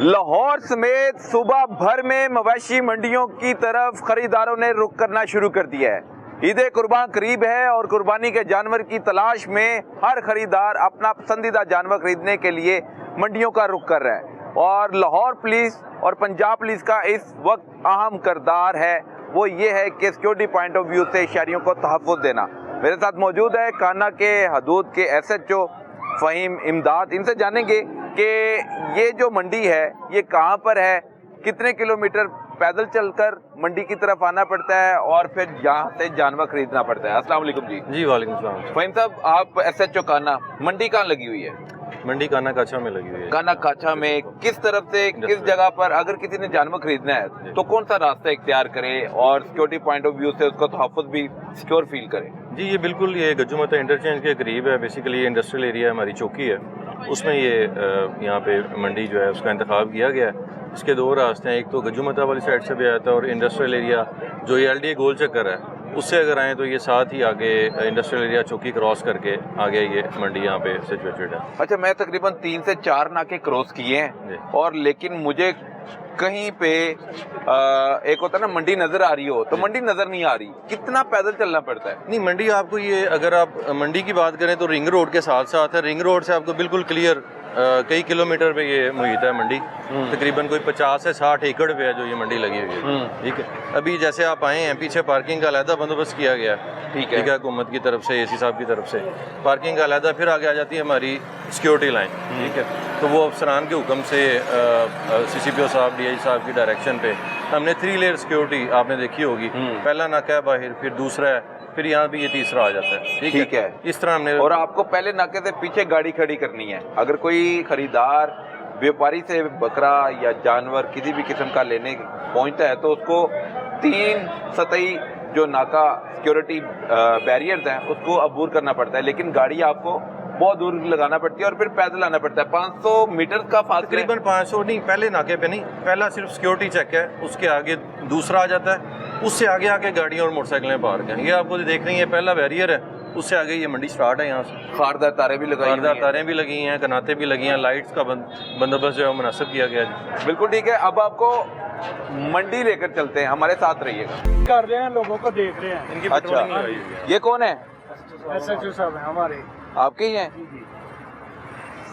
लाहौर समेत सूबा भर में मवेशी मंडियों की तरफ खरीदारों ने रुख करना शुरू कर दिया है। ईद कुर्बान करीब है और कुर्बानी के जानवर की तलाश में हर खरीदार अपना पसंदीदा जानवर खरीदने के लिए मंडियों का रुख कर रहा है और लाहौर पुलिस और पंजाब पुलिस का इस वक्त अहम किरदार है, वो ये है कि सिक्योरिटी पॉइंट ऑफ व्यू से शहरियों को तहफ़्फ़ुज़ देना। मेरे साथ मौजूद है काना के हदूद के SHO फ़हीम इमदाद। इनसे जानेंगे कि ये जो मंडी है ये कहाँ पर है, कितने किलोमीटर पैदल चलकर मंडी की तरफ आना पड़ता है और फिर यहाँ से जानवर खरीदना पड़ता है। अस्सलाम वालेकुम जी। जी वालेकुम सलाम। फ़हीम साहब, आप SHO काना, मंडी कहाँ लगी हुई है? मंडी काना काछा में लगी हुई है। काना काछा में किस तरफ से किस जगह पर अगर किसी ने जानवर खरीदना है तो कौन सा रास्ता इख्तियार करे और सिक्योरिटी पॉइंट ऑफ व्यू से उसको तहफ़्फ़ुज़ भी सिक्योर फील करे? जी ये बिल्कुल ये गज्जुमता इंटरचेंज के करीब है। बेसिकली ये इंडस्ट्रियल एरिया हमारी चौकी है, उसमें ये यहाँ पे मंडी जो है उसका इंतखाब किया गया है। इसके दो रास्ते हैं, एक तो गज्जुमता वाली साइड से भी आता है और इंडस्ट्रियल एरिया जो ये LDA गोल चक्कर है उससे अगर आएँ तो ये साथ ही आगे इंडस्ट्रियल एरिया चौकी क्रॉस करके आगे ये मंडी यहाँ पे सिचुएटेड है। अच्छा, मैं तकरीबन 3 से 4 नाके क्रॉस किए हैं और लेकिन मुझे कहीं पे एक होता है ना मंडी नजर आ रही हो तो मंडी नजर नहीं आ रही। कितना पैदल चलना पड़ता है? नहीं, मंडी आपको ये अगर आप मंडी की बात करें तो रिंग रोड के साथ साथ है। रिंग रोड से आपको बिल्कुल क्लियर कई किलोमीटर पे ये मुहित है मंडी। तकरीबन कोई 50 से 60 एकड़ पे है जो ये मंडी लगी हुई है। ठीक है, अभी जैसे आप आए हैं पीछे पार्किंग का अलहदा बंदोबस्त किया गया है। ठीक है, हुकूमत की तरफ से AC साहब की तरफ से पार्किंग का अलहदा, फिर आगे आ जाती है हमारी सिक्योरिटी लाइन। ठीक है, तो वो अफसरान के हुक्म से CCPO साहब DI साहब की डायरेक्शन पे हमने 3 लेयर सिक्योरिटी आपने देखी होगी। पहला नाका है बाहर, फिर दूसरा है, फिर यहाँ भी ये तीसरा आ जाता है। ठीक है, इस तरह हमने। और आपको पहले नाके से पीछे गाड़ी खड़ी करनी है। अगर कोई खरीदार व्यापारी से बकरा या जानवर किसी भी किस्म का लेने पहुंचता है तो उसको 3 सतही जो नाका सिक्योरिटी बैरियर्स हैं उसको अबूर करना पड़ता है, लेकिन गाड़ी आपको बहुत दूर लगाना पड़ती है और फिर पैदल आना पड़ता है। 500 मीटर का फासला, तकरीबन 500 नहीं, पहले नाके पे नहीं, पहला सिर्फ सिक्योरिटी चेक है, उसके आगे दूसरा आ जाता है, उससे आगे आके गाड़ियाँ और मोटरसाइकिलें पार्क हैं। ये आपको देख रही है पहला बैरियर है, उससे आगे ये मंडी स्टार्ट है। यहाँ से खारदार तारें भी लगाई, खारदार तारें भी लगी हैं, कनातें भी लगी हैं, लाइट्स का बंदोबस्त जो है मुनासिब किया गया है। बिल्कुल ठीक है, अब आपको मंडी लेकर चलते हैं, हमारे साथ रहिएगा। कर रहे हैं, लोगों को देख रहे हैं। इनकी अच्छा, ये कौन है? SHO साहब हैं हमारे। आपके ही हैं?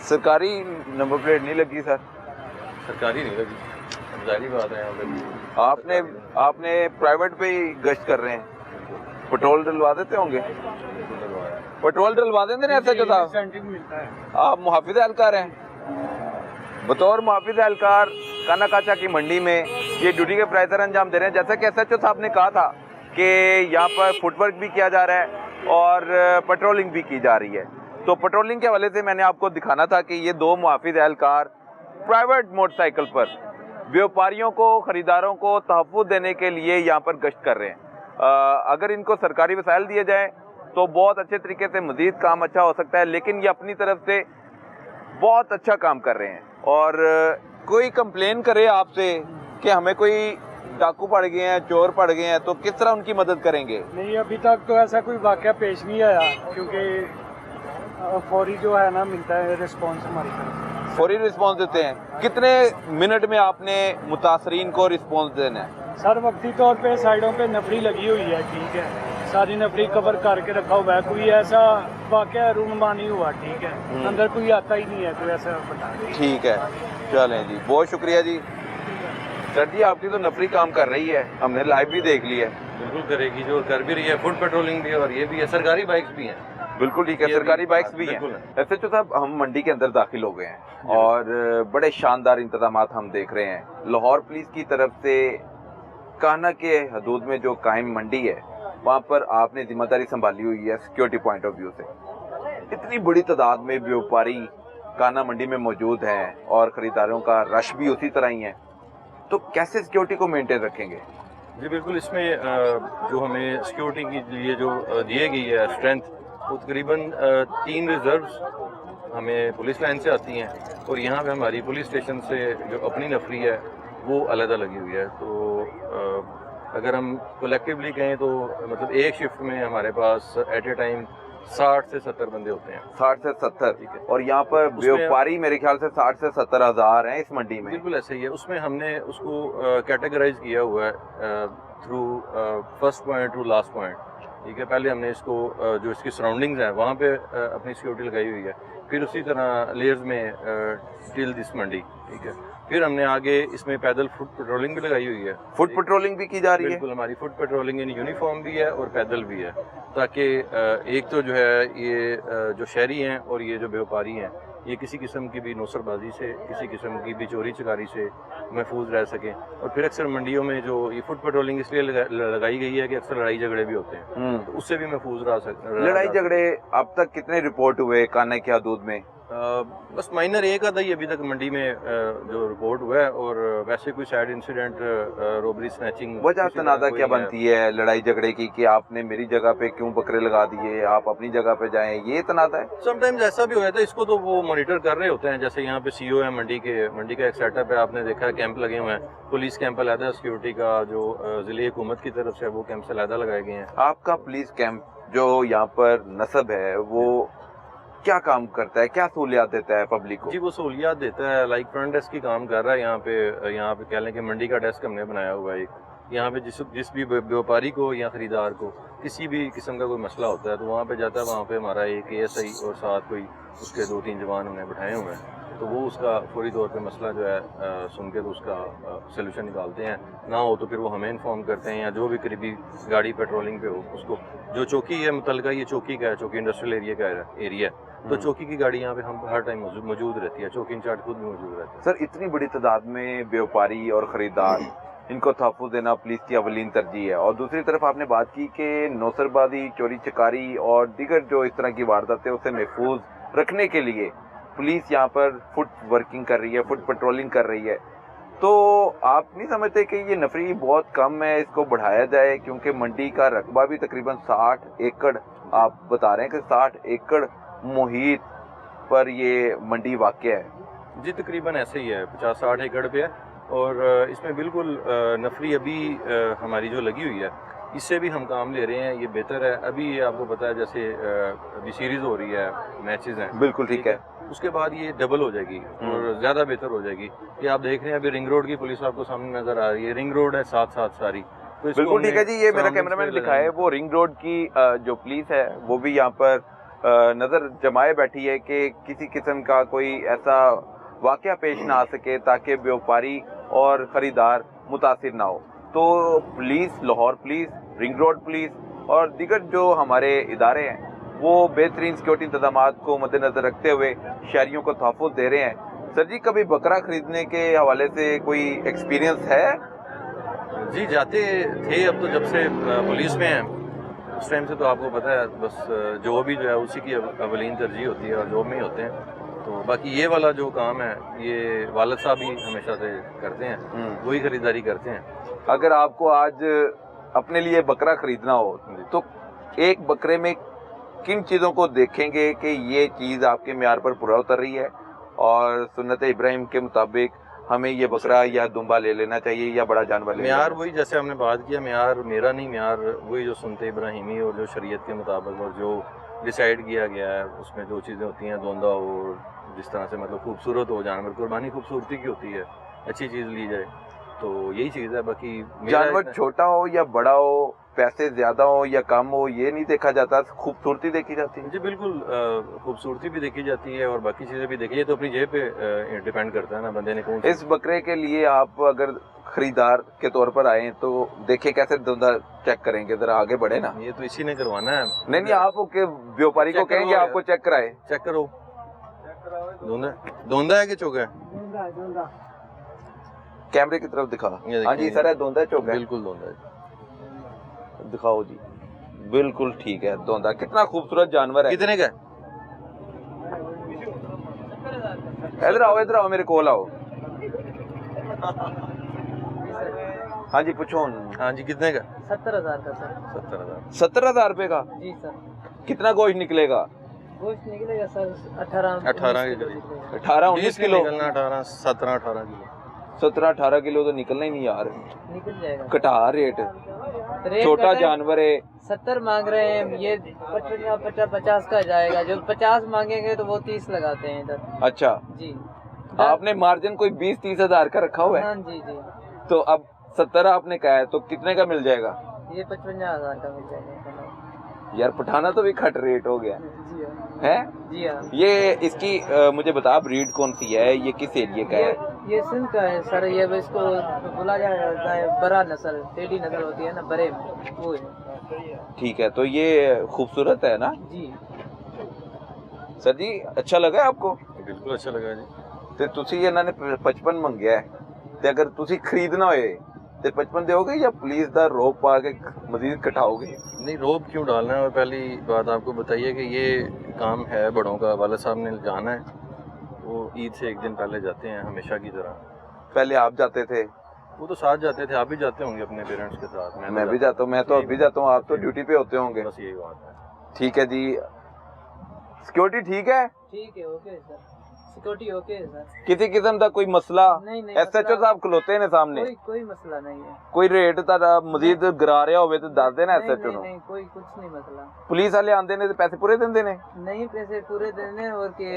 सरकारी नंबर प्लेट नहीं लगी सर? सरकारी नहीं लगी, जाहिर बात है। आपने प्राइवेट पे ही गश्त कर रहे हैं, पेट्रोल डलवा देते होंगे? पेट्रोल डलवा देते ना SHO साहब? आप मुहाफिज एहलकार हैं? बतौर मुहाफिज एहलकार काना काछा की मंडी में ये ड्यूटी के प्राइजर अंजाम दे रहे हैं। जैसा कि SHO साहब ने कहा था कि यहाँ पर फुटवर्क भी किया जा रहा है और पेट्रोलिंग भी की जा रही है, तो पेट्रोलिंग के हवाले से मैंने आपको दिखाना था कि ये 2 मुहाफिज एहलकार प्राइवेट मोटरसाइकिल पर व्यापारियों को, खरीदारों को तहफ़्फ़ुज़ देने के लिए यहाँ पर गश्त कर रहे हैं। अगर इनको सरकारी वसाइल दिए जाएँ तो बहुत अच्छे तरीके से मज़ीद काम अच्छा हो सकता है, लेकिन ये अपनी तरफ से बहुत अच्छा काम कर रहे हैं। और कोई कंप्लेन करे आपसे कि हमें कोई डाकू पड़ गए हैं, चोर पड़ गए हैं, तो किस तरह उनकी मदद करेंगे? नहीं, अभी तक तो ऐसा कोई वाक़या पेश नहीं आया, क्योंकि फौरी जो है ना मिलता है रिस्पॉन्स हमारी तरफ। फौरी रिस्पॉन्स देते हैं? कितने मिनट में आपने मुतासरीन को रिस्पॉन्स देना है? सर वक्ती तौर पे साइडों पे नफरी लगी हुई है। ठीक है, सारी नफरी कवर करके रखा हुआ है, कोई ऐसा वाक़या रूनुमा नहीं हुआ। ठीक है, अंदर कोई आता ही नहीं है, कोई ऐसा बता। ठीक है, चलें जी, बहुत शुक्रिया जी। सर जी, आपकी तो नफरी काम कर रही है, हमने लाइव भी देख लिया है। बिल्कुल करेगी, जो कर भी रही है, फुट पेट्रोलिंग भी है और ये भी है, सरकारी बाइक्स भी हैं। बिल्कुल ठीक है, सरकारी बाइक्स भी हैं। SHO साहब, हम मंडी के अंदर दाखिल हो गए हैं और बड़े शानदार इंतजामात हम देख रहे हैं। लाहौर पुलिस की तरफ से काना के हदूद में जो कायम मंडी है वहाँ पर आपने जिम्मेदारी संभाली हुई है सिक्योरिटी पॉइंट ऑफ व्यू से। इतनी बड़ी तादाद में व्यापारी काना मंडी में मौजूद हैं और ख़रीदारों का रश भी उसी तरह ही है, तो कैसे सिक्योरिटी को मेंटेन रखेंगे? जी बिल्कुल, इसमें जो हमें सिक्योरिटी के लिए जो दी गई है स्ट्रेंथ, वो तकरीबन 3 रिजर्व्स हमें पुलिस लाइन से आती हैं और यहाँ पे हमारी पुलिस स्टेशन से जो अपनी नफरी है वो अलग लगी हुई है। तो अगर हम कलेक्टिवली कहें तो मतलब एक शिफ्ट में हमारे पास एट ए टाइम 60 से 70 बंदे होते हैं। 60 से 70, ठीक है। और यहाँ पर उसमें- व्यापारी मेरे ख्याल से 60 से 70 हजार हैं इस मंडी में। बिल्कुल ऐसे ही है। उसमें हमने उसको कैटेगराइज किया हुआ है through first point two last point. ठीक है, पहले हमने इसको जो इसकी सराउंडिंग्स हैं वहाँ पे अपनी सिक्योरिटी लगाई हुई है, फिर उसी तरह लेयर्स में टिल दिस मंडी। ठीक है, फिर हमने आगे इसमें पैदल फुट पेट्रोलिंग भी लगाई हुई है। फुट पेट्रोलिंग भी की जा रही है। बिल्कुल, हमारी फुट पेट्रोलिंग इन यूनिफॉर्म भी है और पैदल भी है, ताकि एक तो जो है ये जो शहरी हैं और ये जो व्यापारी हैं, ये किसी किस्म की भी नौसरबाजी से, किसी किस्म की भी चोरी चकारी से महफूज रह सकें। और फिर अक्सर मंडियों में जो ये फुट पेट्रोलिंग इसलिए लगाई गई है कि अक्सर लड़ाई झगड़े भी होते हैं, तो उससे भी महफूज रह लड़ाई झगड़े अब तक कितने रिपोर्ट हुए कान्हे की हदूद में? बस माइनर एक आधा ही अभी तक मंडी में जो रिपोर्ट हुआ है, और वैसे कोई सैड इंसिडेंट, रॉबरी, स्नैचिंग। वजह तनाज़ा क्या बनती है लड़ाई झगड़े की कि आपने मेरी जगह पे क्यों बकरे लगा दिए, आप अपनी जगह पे जाएं, ये तनाज़ा है? समटाइम्स ऐसा भी हुआ था। इसको तो वो मॉनिटर कर रहे होते हैं। जैसे यहाँ पे सीओ है मंडी का एक सेटअप है, आपने देखा है, कैंप लगे हुए हैं, पुलिस कैंप अलहदा, सिक्योरिटी का जो जिले हुकूमत की तरफ से वो कैंप अलहदा लगाए गए हैं। आपका पुलिस कैंप जो यहाँ पर नस्ब है वो क्या काम करता है, क्या सहूलियात देता है पब्लिक को? जी, वो सहूलियात देता है, लाइक फ्रंट डेस्क की काम कर रहा है यहाँ पे कह लें कि मंडी का डेस्क हमने बनाया हुआ है एक। यहाँ पे जिस भी व्यापारी को या खरीदार को किसी भी किस्म का कोई मसला होता है तो वहाँ पे जाता है। वहाँ पे हमारा एक ASI और साथ कोई उसके 2-3 जवान हमने बैठाए हुए हैं, तो वो उसका फौरी तौर पे मसला जो है सुन के तो उसका सलूशन निकालते हैं। ना हो तो फिर वो हमें इन्फॉर्म करते हैं, या जो भी करीबी गाड़ी पेट्रोलिंग पे हो उसको, जो चौकी है मुतलका, ये चौकी का है, चौकी इंडस्ट्रियल एरिया का एरिया है, तो चौकी की गाड़ी यहाँ पे हम हर टाइम मौजूद रहती है, चौकी इंचार्ज खुद भी मौजूद रहता है। सर, इतनी बड़ी तादाद में व्यापारी और खरीदार, इनको तहफ़्फ़ुज़ देना पुलिस की अवलीन तरजीह है। और दूसरी तरफ आपने बात की कि नौसरबाजी, चोरी चकारी और दीगर जो इस तरह की वारदातें उसे महफूज रखने के लिए पुलिस यहाँ पर फुट वर्किंग कर रही है, फुट पेट्रोलिंग कर रही है, तो आप नहीं समझते कि ये नफरी बहुत कम है, इसको बढ़ाया जाए? क्योंकि मंडी का रकबा भी तकरीबन 60 एकड़, आप बता रहे हैं कि 60 एकड़ मुहित पर ये मंडी वाक़या है। जी, तकरीबन ऐसे ही है, 50-60 एकड़ पे है, और इसमें बिल्कुल नफरी अभी हमारी जो लगी हुई है, इससे भी हम काम ले रहे हैं, ये बेहतर है। अभी ये आपको पता है, जैसे अभी सीरीज़ हो रही है, मैचेस हैं, बिल्कुल ठीक है, उसके बाद ये डबल हो जाएगी और ज़्यादा बेहतर हो जाएगी। ये आप देख रहे हैं, अभी रिंग रोड की पुलिस आपको सामने नज़र आ रही है, रिंग रोड है साथ साथ सारी, तो इसको बिल्कुल ठीक है जी। ये मेरा surroundings कैमरामैन पे दिखाए, वो रिंग रोड की जो पुलिस है वो भी यहाँ पर नज़र जमाए बैठी है कि किसी किस्म का कोई ऐसा वाक़या पेश ना आ सके ताकि व्यापारी और ख़रीदार मुतासिर ना हो। तो police, Lahore police, ring road police और दीगर जो हमारे इदारे हैं वो बेहतरीन सिक्योरिटी इंतजामात को मद्देनज़र रखते हुए शहरियों को तहफ़्फ़ुज़ दे रहे हैं। सर जी, कभी बकरा ख़रीदने के हवाले से कोई एक्सपीरियंस है? जी, जाते थे, अब तो जब से पुलिस में हैं उस टाइम से तो आपको पता है, बस जो भी जो है उसी की अवलीन तरजीह होती है और जॉब में ही होते हैं। तो बाकी ये वाला जो काम है ये वालिद साहब ही हमेशा से करते हैं, वही खरीदारी करते हैं। अगर आपको आज अपने लिए बकरा खरीदना हो तो एक बकरे में किन चीज़ों को देखेंगे कि ये चीज़ आपके म्यार पर पूरा उतर रही है और सुन्नत इब्राहिम के मुताबिक हमें ये बकरा या दुम्बा ले लेना चाहिए या बड़ा जानवर ले लेना? म्यार वही, जैसे हमने बात किया, म्यार मेरा नहीं, म्यार वही जो सुन्नत इब्राहिमी और जो शरीयत के मुताबिक और जो डिसाइड किया गया है, उसमें जो चीज़ें होती हैं, दोंदा हो, जिस तरह से मतलब खूबसूरत हो जानवर, कुर्बानी खूबसूरती की होती है, अच्छी चीज़ ली जाए, तो यही चीज़ है। बाकी जानवर छोटा हो या बड़ा हो, पैसे ज्यादा हो या कम हो, ये नहीं देखा जाता, खूबसूरती देखी जाती है। जी बिल्कुल, खूबसूरती भी देखी जाती है और बाकी चीज़ें भी देखी, ये तो अपनी जेब पे डिपेंड करता है ना, बंदे ने कौन। इस बकरे के लिए आप अगर खरीदार के तौर पर आए तो देखे कैसे धंधा चेक करेंगे? जरा आगे बढ़े ना। ये तो इसी ने करवाना है। नहीं, आप व्यापारी को कहेंगे आपको चेक कराए। चेक करो, धोंदा है कि चौका है? कैमरे की तरफ दिखा। हाँ जी सर, है धोंदा चौका? बिल्कुल धोंदा है। दिखाओ जी, बिल्कुल ठीक है, धोंदा। कितना खूबसूरत जानवर है। कितने का? इधर आओ, मेरे कोल आओ। हाँ जी पूछो। हाँ जी, कितने का? 70,000 का सर। 70,000। 70,000 रुपए का? जी सर। कितना गोश्त निकलेगा? गोश्त निकलेगा सर 18 के करीब। 18-19 किलो? 17-18 किलो। 17-18 किलो तो निकलना ही नहीं यार, निकल जाएगा। कटा रेट, रेट छोटा पता है? जानवर है। 70 मांग रहे हैं, ये 50 का जाएगा। जो 50 मांगेंगे तो वो 30 लगाते हैं इधर। अच्छा, जी आपने मार्जिन कोई 20-30 हजार का रखा हुआ है, हाँ जी जी। तो अब 70 आपने कहा है, तो कितने का मिल जाएगा ये 55,000 का मिल जाएगा। यार? पठाना तो भी खट रेट हो गया जी हाँ है। जी हाँ। ये इसकी मुझे बता, ब्रीड कौन सी है, ये किस एरिया का है? ये सिंध का है सर। ये इसको बोला जाता है बड़ा नस्ल, टेढ़ी नस्ल होती है ना, बड़े वो है। ठीक है, तो ये खूबसूरत है ना जी सर जी? अच्छा लगा आपको? बिल्कुल अच्छा लगा जी। ਤੇ ਤੁਸੀਂ ਇਹਨਾਂ ਨੇ 55 ਮੰਗਿਆ ਹੈ, ਤੇ ਅਗਰ ਤੁਸੀਂ ਖਰੀਦਣਾ ਹੋਏ ਤੇ 55 ਦਿਓਗੇ ਜਾਂ ਪੁਲਿਸ ਦਾ ਰੋਪ ਪਾ ਕੇ ਮਜ਼ੀਦ ਘਟਾਓਗੇ? नहीं, रोब क्यों डालना है? और पहली बात आपको बताइए कि ये काम है बड़ों का, वाला साहब ने जाना है, वो ईद से एक दिन पहले जाते हैं हमेशा की तरह। पहले आप जाते थे, वो तो साथ जाते थे, आप भी जाते होंगे अपने पेरेंट्स के साथ। मैं भी जाता हूँ, मैं तो अब भी जाता हूँ, आप तो ड्यूटी पे होते होंगे। बस यही बात है। ठीक है जी, सिक्योरिटी ठीक है? ठीक है, ओके सर, सिक्योरिटी ओके है सर। किसी किस्म का कोई मसला? नहीं SHO साहब खलोते ने सामने, कोई मसला नहीं है। कोई रेट तारा मजीद गिरा रहा होवे तो दस देना नहीं, SHO नहीं, ਨੂੰ। नहीं, कोई कुछ नहीं मसला। पुलिस वाले आंदे ने ते पैसे पूरे दिंदे ने नहीं, पैसे पूरे देने और के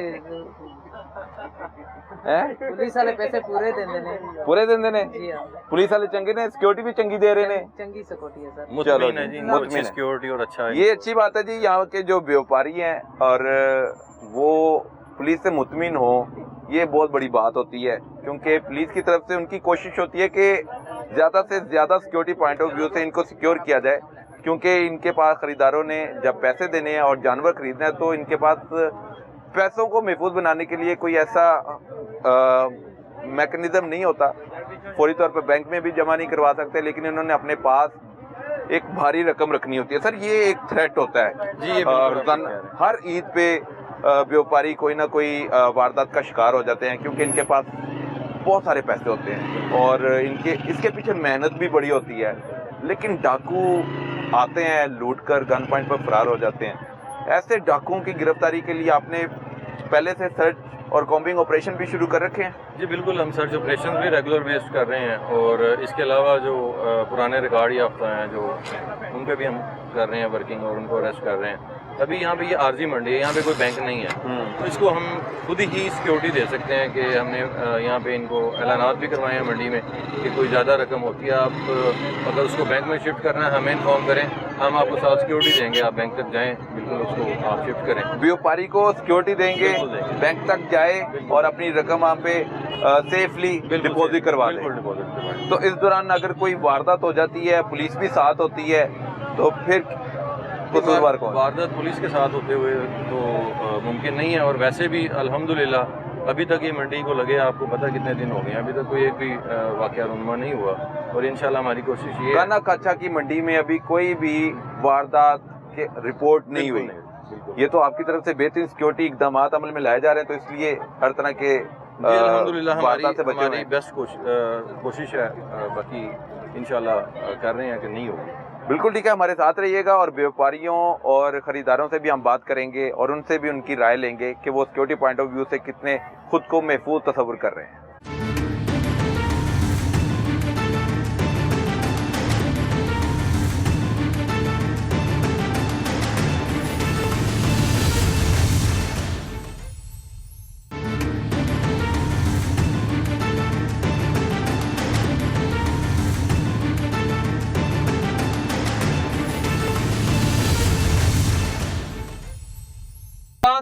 हैं? पुलिस वाले पैसे पूरे देने ने। पूरे दिंदे ने? जी हाँ, पुलिस वाले चंगे ने, सिक्योरिटी भी चंगी दे रहे ने। चंगी सिक्योरिटी है सर। मुतमिन है जी, मुतमिन अच्छी है। सिक्योरिटी और अच्छा है। ये अच्छी बात है जी, यहाँ के जो व्यापारी हैं और वो पुलिस से मुतमिन हो, ये बहुत बड़ी बात होती है, क्योंकि पुलिस की तरफ से उनकी कोशिश होती है कि ज़्यादा से ज़्यादा सिक्योरिटी पॉइंट ऑफ व्यू से इनको सिक्योर किया जाए, क्योंकि इनके पास ख़रीदारों ने जब पैसे देने हैं और जानवर खरीदना है तो इनके पास पैसों को महफूज बनाने के लिए कोई ऐसा मैकेनिज़्म नहीं होता। फौरी तौर पर बैंक में भी जमा नहीं करवा सकते, लेकिन इन्होंने अपने पास एक भारी रकम रखनी होती है। सर, ये एक थ्रेट होता है जी, ये बिल्कुल आप रोजाना कह रहे हैं। हर ईद पे व्यापारी कोई ना कोई वारदात का शिकार हो जाते हैं, क्योंकि इनके पास बहुत सारे पैसे होते हैं और इसके पीछे मेहनत भी बड़ी होती है, लेकिन डाकू आते हैं, लूट कर गन पॉइंट पर फरार हो जाते हैं। ऐसे डाकुओं की गिरफ्तारी के लिए आपने पहले से सर्च और कॉम्बिंग ऑपरेशन भी शुरू कर रखे हैं? जी बिल्कुल, हम सर्च ऑपरेशन भी रेगुलर बेस्ड कर रहे हैं, और इसके अलावा जो पुराने रिकॉर्ड याफ्ता हैं जो उन पे भी हम कर रहे हैं वर्किंग, और उनको अरेस्ट कर रहे हैं। अभी यहाँ पे ये आर्जी मंडी है, यहाँ पे कोई बैंक नहीं है, तो इसको हम खुद ही सिक्योरिटी दे सकते हैं कि हमने यहाँ पे इनको ऐलानात भी करवाए हैं मंडी में कि कोई ज़्यादा रकम होती है, आप अगर उसको बैंक में शिफ्ट करना है हमें इन्फॉर्म करें, हम आपको साथ सिक्योरिटी देंगे, आप बैंक तक जाएँ, बिल्कुल उसको आप शिफ्ट करें। व्यापारी को सिक्योरिटी देंगे, बिल्कुल देंगे। बैंक तक जाए और अपनी रकम वहाँ पे सेफली डिपॉजिट करवा दे। बिल्कुल डिपॉजिट करवाएं। तो इस दौरान अगर कोई वारदात हो जाती है, पुलिस भी साथ होती है, तो फिर कसूरवार कौन? वारदात पुलिस के साथ होते हुए तो मुमकिन नहीं है, और वैसे भी अल्हम्दुलिल्लाह अभी तक ये मंडी को लगे, आपको पता कितने दिन हो गए हैं, अभी तक कोई एक भी वाक़या रुनमा नहीं हुआ, और इंशाल्लाह हमारी कोशिश ये है। काना काछा की मंडी में अभी कोई भी वारदात के रिपोर्ट नहीं हुई। बिल्कुल। ये तो आपकी तरफ से बेहतरीन सिक्योरिटी इकदाम अमल में लाए जा रहे हैं, तो इसलिए हर तरह के जी अल्हम्दुलिल्लाह वारदात से बचे हुए हमारी हैं। बेस्ट कोशिश है, बाकी इंशाल्लाह कर रहे हैं कि नहीं होगी। बिल्कुल ठीक है, हमारे साथ रहिएगा और व्यापारियों और ख़रीदारों से भी हम बात करेंगे और उनसे भी उनकी राय लेंगे कि वो सिक्योरिटी पॉइंट ऑफ व्यू से कितने खुद को महफूज तस्वुर कर रहे हैं।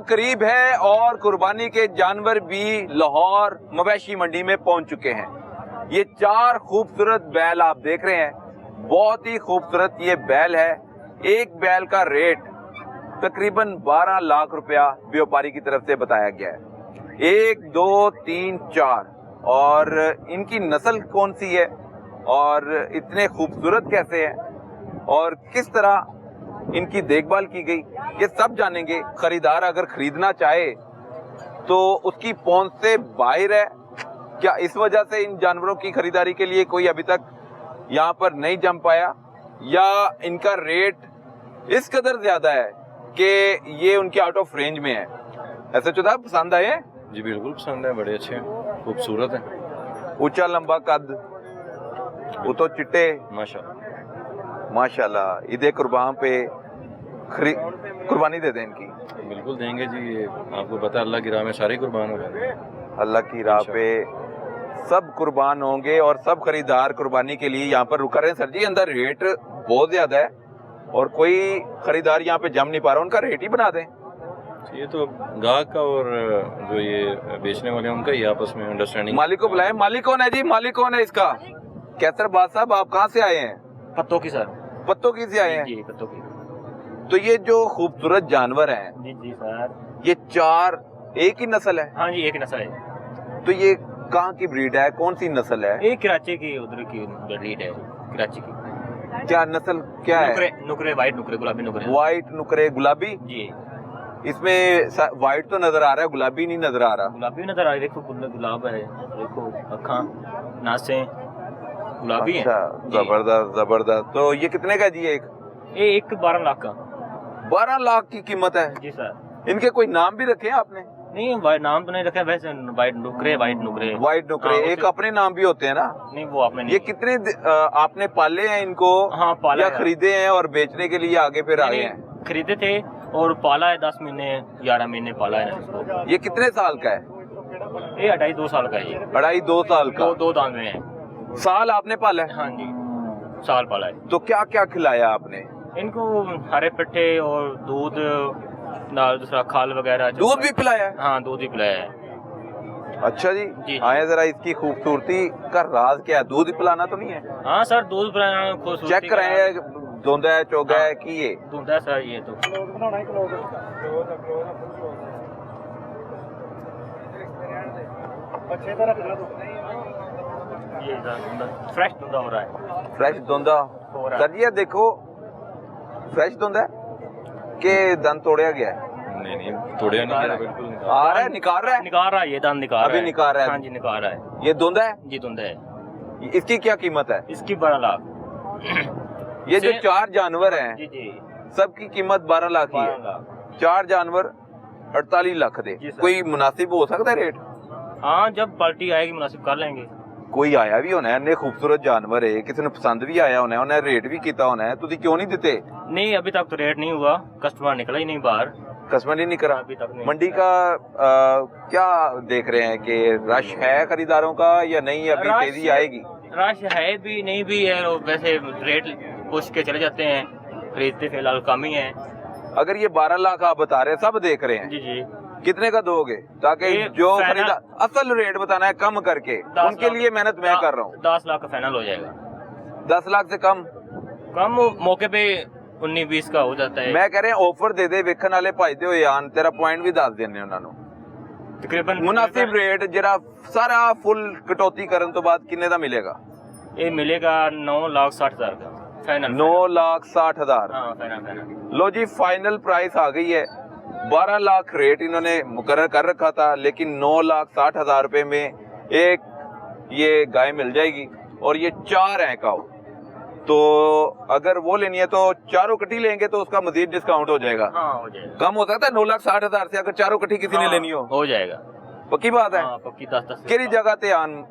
करीब है और कुर्बानी के जानवर भी लाहौर मवेशी मंडी में पहुंच चुके हैं। ये 4 खूबसूरत बैल आप देख रहे हैं, बहुत ही खूबसूरत ये बैल है। एक बैल का रेट तकरीबन 12 लाख रुपया व्यापारी की तरफ से बताया गया है। 1 2 3 4 और इनकी नस्ल कौन सी है और इतने खूबसूरत कैसे हैं और किस तरह इनकी देखभाल की गई, ये सब जानेंगे। खरीदार अगर खरीदना चाहे तो उसकी पहुंच से बाहर है क्या, इस वजह से इन जानवरों की खरीदारी के लिए कोई अभी तक यहाँ पर नहीं जम पाया, या इनका रेट इस कदर ज्यादा है कि ये उनके आउट ऑफ रेंज में है। ऐसे चुदा पसंद आए? जी बिल्कुल पसंद है, बड़े अच्छे हैं, खूबसूरत हैं। ਉੱਚਾ ਲੰਬਾ ਕੱਦ, ਉਤੋਂ चिट्टे, माशाल्लाह। माशाल्लाह। ईद कुर्बान पे कुर्बानी दे दें इनकी। बिल्कुल देंगे जी, ये आपको पता है अल्लाह की राह में सारे कुर्बान हो जाते हैं। अल्लाह की राह पे सब कुर्बान होंगे और सब खरीदार कुर्बानी के लिए यहाँ पर रुक रहे हैं। सर जी अंदर रेट बहुत ज्यादा है और कोई खरीदार यहाँ पे जम नहीं पा रहा, उनका रेट ही बना दें। ये तो गाहक का और जो ये बेचने वाले हैं उनका ही आपस में अंडरस्टैंडिंग। मालिक को बुलाएं। मालिक कौन है जी? मालिक कौन है इसका? कैसर बाद साहब आप कहाँ से आए हैं? पत्तों की सर। पत्तों की से आए हैं? जी पत्तों की। तो ये जो खूबसूरत जानवर हैं, जी जी सर। ये चार एक ही नस्ल है? हाँ जी एक नस्ल है। तो ये कहाँ की ब्रीड है, कौन सी नस्ल है? एक कराची की उधर की ब्रीड है, कराची की। क्या नस्ल क्या नुकरे, है? नुकरे वाइट नुकरे गुलाबी नुकरे। व्हाइट नुकरे गुलाबी। जी इसमें व्हाइट तो नजर आ रहा है, गुलाबी नहीं नजर आ रहा। गुलाबी नजर आ रही है, देखो गुलाब है, देखो अखा नासे गुलाबी है। अच्छा, जबरदस्त जबरदस्त। तो ये कितने का जी एक? ये एक 12 लाख का। 12 लाख की कीमत है। जी सर। इनके कोई नाम भी रखे हैं आपने? नहीं वाइट नाम तो नहीं रखा, वैसे वाइट नुकरे वाइट नुकरे। व्हाइट नुकरे हाँ, एक अपने नाम भी होते हैं ना? नहीं वो आपने नहीं। ये कितने आपने पाले हैं इनको? हाँ पाला या है। खरीदे हैं और बेचने के लिए आगे फिर आए नहीं, हैं? खरीदे थे और पाला है 10 महीने 11 महीने पाला है इसको। ये कितने साल का है? ये 2.5-2 साल का है ये। 2.5-2 साल का। दो दांत में है। साल आपने पाला है? हाँ जी साल पाला है। तो क्या क्या खिलाया आपने इनको? हरे पट्टे और दूध, दाल, दूसरा खाल वगैरह। दूध भी पिलाया है? हाँ दूध भी पिलाया है। अच्छा जी, जी। आए जरा इसकी खूबसूरती का राज क्या है? दूध पिलाना तो नहीं है? हाँ सर दूध पिलाना खूबसूरती चेक कराए, धुंधा है चौगा है कि ये दूध है सर ये तो। ये फ्रेश दूध हो रहा है। फ्रेश धुंधा? हो रहा है। सर जी ये देखो फ्रेश धुंधा है कि दंत तोड़या गया है? नहीं तोड़िया नहीं गया, बिल्कुल निकाल। आ रहा है, निकाल रहा है? निकाल रहा है, ये दांत निकाल रहा है। अभी निकाल रहा है? हाँ जी निकाल रहा है। ये धुंधा है? जी धुंध है। इसकी क्या कीमत है? इसकी 12 लाख। ये जो चार जानवर हैं जी जी सबकी कीमत 12 लाख ही 12 है। लाख। 4 जानवर 48 लाख दे। जी सर। कोई मुनासिब हो सकता है रेट? हाँ जब पार्टी आएगी मुनासिब कर लेंगे। कोई आया भी होना है, इन्ने खूबसूरत जानवर है, किसी ने पसंद भी आया होना है, उन्हें रेट भी किया होना है, तुझे क्यों नहीं देते? नहीं अभी तक तो रेट नहीं हुआ, कस्टमर निकला ही नहीं बाहर, कस्टमर ही नहीं करा अभी तक नहीं। मंडी का क्या देख रहे हैं कि रश है खरीदारों का या नहीं? अभी रश- तेजी आएगी? रश है भी नहीं भी है, और वैसे रेट पूछ के चले जाते हैं, खरीदते फिलहाल कम ही है। अगर ये 12 लाख आप बता रहे हैं, सब देख रहे हैं, जी जी कितने का दोगे ताकि ये जो फाइनल- खरीदा असल रेट बताना है कम करके? 10 उनके लाख- लिए मेहनत मैं कर रहा हूँ। 10 लाख का फाइनल हो जाएगा। 10 लाख से कम? कम मौके पे 19-20 का हो जाता है। मैं कह रहे हैं ऑफर दे दे वेखਣ वाले ਭਜਦੇ ਹੋਏ ਆਣ तेरा पॉइंट भी दस देने ਉਹਨਾਂ ਨੂੰ। तकरीबन मुनासिब रेट जरा सारा फुल कटौती करने तो बाद किन्ने ਦਾ मिलेगा? ये मिलेगा 9,60,000 का फाइनल। 9,60,000। हाँ फाइनल। लो जी फाइनल प्राइस आ गई है। 12 लाख रेट इन्होंने मुकर्रर कर रखा था, लेकिन 9,60,000 रुपए में एक ये गाय मिल जाएगी और ये 4 हैं काऊ। तो अगर वो लेनी है तो चारों कटी लेंगे तो उसका मजीद डिस्काउंट हो जाएगा। हाँ हो जाएगा। कम हो सकता है 9,60,000 से अगर चारों कटी किसी ने लेनी हो जाएगा। पक्की बात है? हाँ पक्की 10-10। केरी जगह ते आन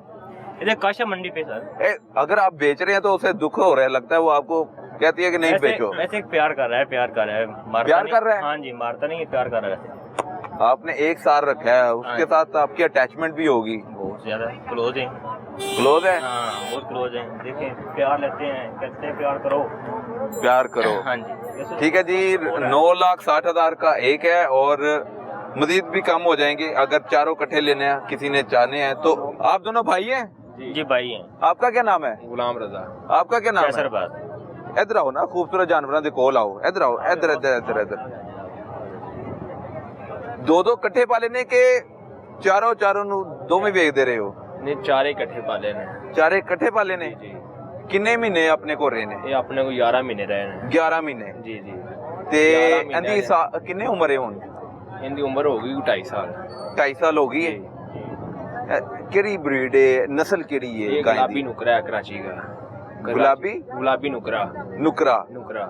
इधर काशा मंडी पे सर। अगर आप बेच रहे हैं तो उसे दुख हो रहा है, लगता है वो आपको कहती है कि नहीं बेचो। ऐसे प्यार कर रहा है, प्यार कर रहा है, मारता प्यार नहीं। कर रहा है? हाँ जी मारता नहीं है, प्यार कर रहा है। आपने एक साल रखा है, उसके साथ आपकी अटैचमेंट भी होगी। बहुत ज्यादा क्लोज है। क्लोज है? हाँ बहुत क्लोज है। देखें प्यार लेते हैं, कहते हैं प्यार करो। प्यार करो। हाँ जी ठीक है जी। 9,60,000 का एक है और मजीद भी कम हो जाएंगे अगर चारों कट्ठे लेने हैं, किसी ने चाहने हैं तो। आप दोनों भाई हैं? जी भाई हैं। आपका क्या नाम है? गुलाम रजा। आपका क्या नाम कैसर है? बात। इधर आओ ना, खूबसूरत जानवरों के कोल आओ, इधर आओ, इधर इधर इधर इधर। 2-2 कट्ठे पाले ने के चारों नु दो में बेच दे रहे हो? नहीं 4 इकट्ठे पाले ने। 4 कट्ठे पाले ने? जी किन्ने महीने अपने को रहे ने? ये अपने को 11 महीने रहे ने। 11 महीने। जी जी। ते 11 महीने इंदी किन्ने उम्र है हुन? इनकी उम्र हो गई 2.5 साल। 2.5 साल हो गई है। केड़ी ब्रीड है, नस्ल केड़ी है? ये गाय दी? गुलाबी नुकरा है कराची का। गुलाबी? गुलाबी नुकरा। नुकरा। नुकरा।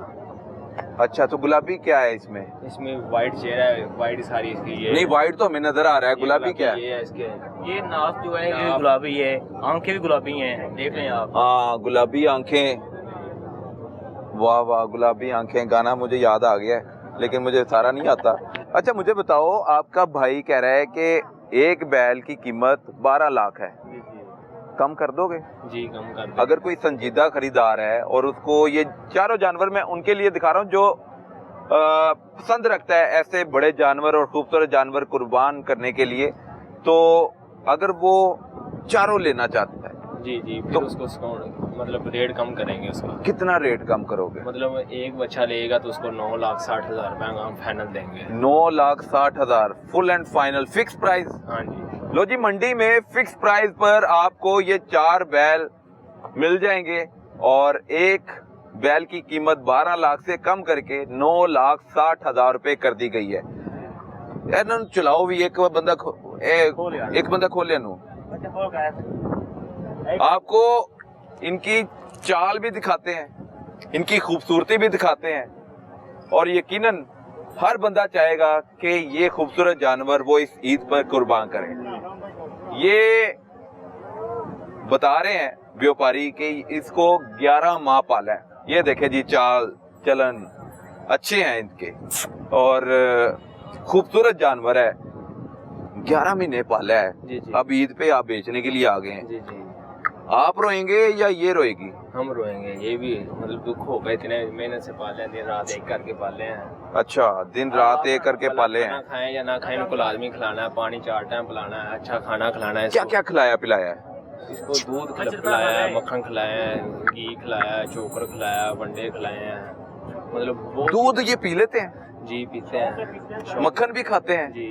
अच्छा, तो गुलाबी क्या है इसमें? इसमें वाइट चेहरा है, वाइट सारी इसकी ये नहीं, व्हाइट तो हमें नजर आ रहा है, गुलाबी क्या है? ये है इसके, ये नाक जो है ये गुलाबी है, आंखें भी गुलाबी हैं, देख लें आप। हाँ, गुलाबी आंखें, वाह वाह, गुलाबी आंखें, गाना मुझे याद आ गया है लेकिन मुझे सारा नहीं आता। अच्छा मुझे बताओ, आपका भाई कह रहा है कि एक बैल की कीमत 12 लाख है, कम कर दोगे? जी कम कर दें। अगर कोई संजीदा खरीदार है और उसको ये चारों जानवर, मैं उनके लिए दिखा रहा हूँ जो पसंद रखता है ऐसे बड़े जानवर और खूबसूरत जानवर कुर्बान करने के लिए, तो अगर वो चारों लेना चाहता है जी जी, फिर तो उसको मतलब रेट कम करेंगे उसका। कितना रेट कम करोगे? मतलब एक बच्चा लेगा तो उसको 9,60,000 रुपए हम फाइनल देंगे। 9,60,000 full and final fix price? हाँ जी। लो जी, मंडी में फिक्स प्राइस पर आपको ये 4 बैल मिल जाएंगे और एक बैल की कीमत 12 लाख से कम करके 9,60,000 रुपए कर दी गई है। यार चलाओ भी, एक बंदा खोल ले नू। आपको इनकी चाल भी दिखाते हैं, इनकी खूबसूरती भी दिखाते हैं और यकीनन हर बंदा चाहेगा कि ये खूबसूरत जानवर वो इस ईद पर कुर्बान करें। ये बता रहे हैं व्यापारी कि इसको 11 माह पाला है। ये देखे जी, चाल चलन अच्छे हैं इनके और खूबसूरत जानवर है, 11 महीने पाला है। जी जी। अब ईद पे आप बेचने के लिए आ गए हैं। जी जी, आप रोएंगे या ये रोएगी? हम रोएंगे, ये भी मतलब दुख होगा, इतने मेहनत से पाले हैं, दिन रात एक करके पाले हैं। अच्छा, दिन रात एक करके पाले हैं। खाएं या ना खाएं, इनको लाजमी खिलाना है, पानी 4 टाइम पिलाना है, अच्छा खाना खिलाना है। क्या क्या खिलाया पिलाया है? इसको दूध खिलाया है, मक्खन खिलाया है, घी खिलाया है, चोकर खिलाया, वंडे खिलाए हैं, मतलब वो दूध ये पी लेते हैं? जी पीते हैं। मक्खन भी खाते हैं? जी,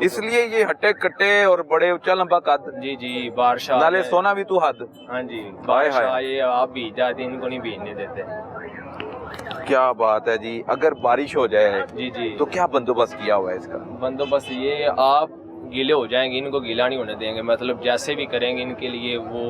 इसलिए ये हट्टे कट्टे और बड़े ऊंचा लंबा कद, जी जी। बादशाह नाले सोना भी तू हद। हाँ जी, हाय बादशाह हाय। ये आप बीज जाते, इनको नहीं बीजने देते। क्या बात है जी। अगर बारिश हो जाए जी जी, तो क्या बंदोबस्त किया हुआ है इसका? बंदोबस्त ये आप गीले हो जाएंगे, इनको गीला नहीं होने देंगे, मतलब जैसे भी करेंगे इनके लिए वो